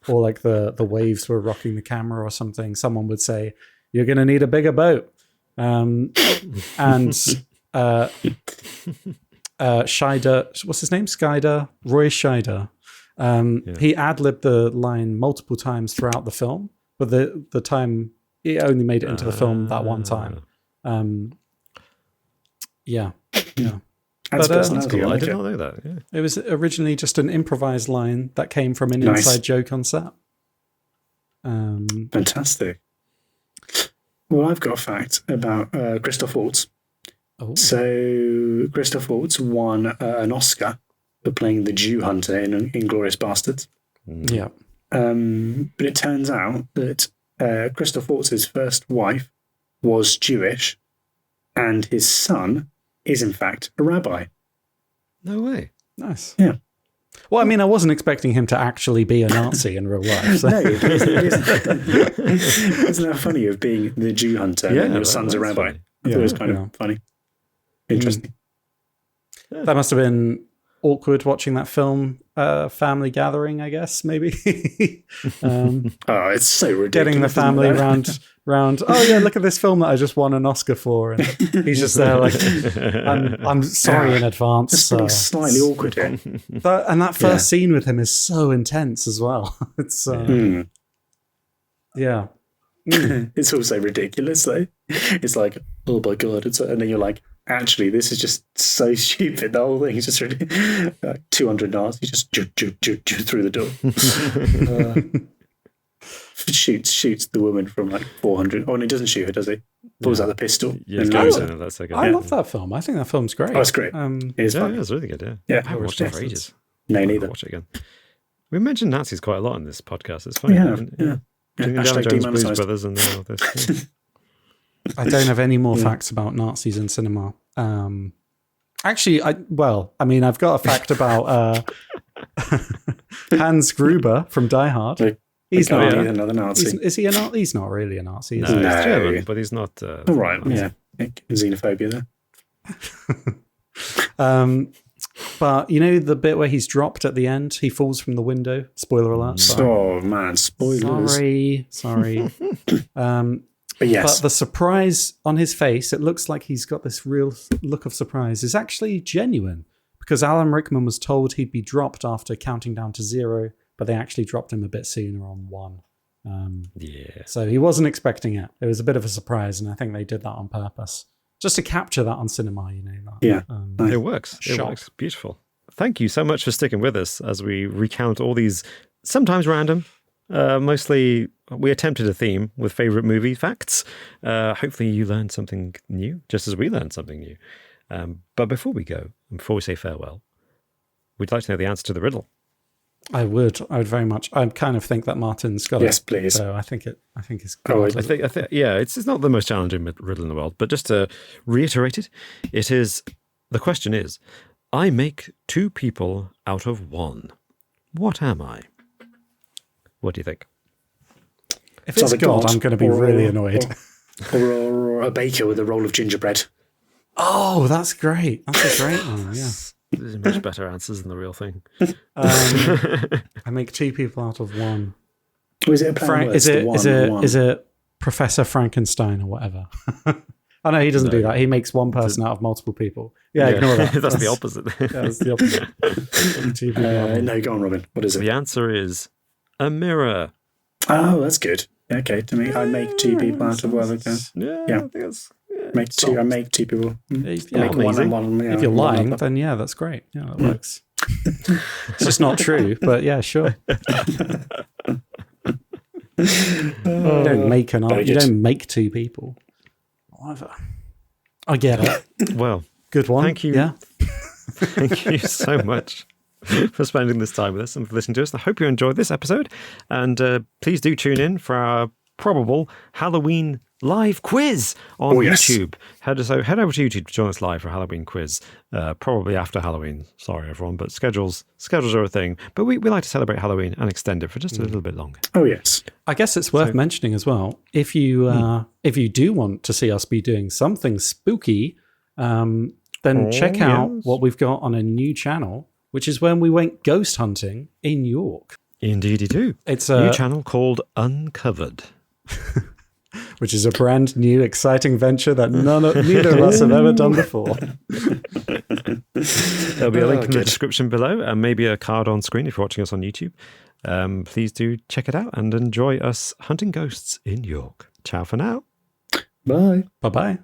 like the waves were rocking the camera or something, someone would say, "You're going to need a bigger boat." And Scheider, what's his name? Roy Scheider. He ad-libbed the line multiple times throughout the film, but the time it only made it into the film that one time. Yeah. That's But, personality. Cool. I I like did it. not know that. Yeah. It was originally just an improvised line that came from an Nice. inside joke on set. Fantastic. Well, I've got a fact about Christoph Waltz. Oh. So Christoph Waltz won an Oscar for playing the Jew hunter in Inglourious Bastards. Yeah. But it turns out that Christoph Waltz's first wife was Jewish, and his son is in fact a rabbi. No way. Nice. Yeah. Well, I mean, I wasn't expecting him to actually be a Nazi in real life. So. No, it isn't that funny of being the Jew hunter and your son's a that's rabbi? funny. I thought it was kind Yeah. of funny. Interesting. That must have been awkward watching that film, Family Gathering, I guess, maybe. Oh, it's so ridiculous. Getting the family round. Oh yeah, look at this film that I just won an Oscar for, and he's just there like, I'm sorry in advance. It's being slightly awkward here. That first scene with him is so intense as well. It's yeah. It's also ridiculous though. It's like, oh my god, and then you're like, actually, this is just so stupid. The whole thing is just really 200 Nazis just through the door. Shoots the woman from like 400. Oh, and he doesn't shoot her, does he? Pulls out the pistol. Yeah, and goes loads in, that's okay. I love that film. I think that film's great. Oh, it's great. Um, It is Yeah, fun. yeah, it's really good. Yeah, Yeah, I haven't watched it for ages. No, I'll neither. watch it again. We mentioned Nazis quite a lot in this podcast. It's funny. We have, yeah. Indiana Hashtag Jones, Blues demonetised. Brothers, and all this. I don't have any more facts about Nazis in cinema. Actually, I've got a fact about Hans Gruber from Die Hard. He's not not. another Nazi. Is he a Nazi? He's not really a Nazi. No, Is he? he's No. German, but he's not. All right, yeah. Xenophobia there. But you know the bit where he's dropped at the end? He falls from the window. Spoiler alert. Oh man, spoilers. Sorry. But yes, But the surprise on his face, it looks like he's got this real look of surprise, is actually genuine. Because Alan Rickman was told he'd be dropped after counting down to 0, but they actually dropped him a bit sooner on 1. Yeah. So he wasn't expecting it. It was a bit of a surprise, and I think they did that on purpose. Just to capture that on cinema, you know. That, Yeah. It works. It Shock. works. Beautiful. Thank you so much for sticking with us as we recount all these, sometimes random, mostly we attempted a theme with favorite movie facts. Hopefully you learned something new, just as we learned something new. But before we go, and before we say farewell, we'd like to know the answer to the riddle. I would very much. I kind of think that Martin's got yes, it. please. So I think it's Oh, good. I think, yeah, it's not the most challenging riddle in the world, but just to reiterate it, the question is, I make 2 people out of 1. What am I? What do you think? If it's a God, I'm going to be really annoyed. Or a baker with a roll of gingerbread. Oh, that's great. That's a great one. Yeah. These are much better answers than the real thing. I make 2 people out of 1. Or is it a play on words? Is it Professor Frankenstein or whatever? Oh no, he doesn't do that. He makes 1 person out of multiple people. Yeah, ignore that. That's the opposite. Yeah, that's the opposite. 2 people out of 1. No, go on, Robin. What is it? The answer is a mirror. Oh, that's good. Okay, to me, I make 2 people out of whatever. Yeah, Yeah. I think that's... I make 2 people. Yeah, Make one amazing. and one. Yeah, if you're one lying, up. then yeah, that's great. Yeah, that works. It's just not true, but yeah, sure. You don't make you don't make 2 people. Whatever. I get it. Well, Good one. thank you. Yeah. Thank you so much for spending this time with us and for listening to us. I hope you enjoyed this episode. And please do tune in for our probable Halloween live quiz on YouTube. Head over to YouTube to join us live for a Halloween quiz, probably after Halloween. Sorry, everyone, but schedules are a thing. But we like to celebrate Halloween and extend it for just a little bit longer. Oh, yes. I guess it's worth mentioning as well. If you do want to see us be doing something spooky, then check out what we've got on a new channel, which is when we went ghost hunting in York. Indeed, you do. It's New a channel called Uncovered. which is a brand new, exciting venture that neither of us have ever done before. There'll be a link in the description below and maybe a card on screen if you're watching us on YouTube. Please do check it out and enjoy us hunting ghosts in York. Ciao for now. Bye. Bye-bye.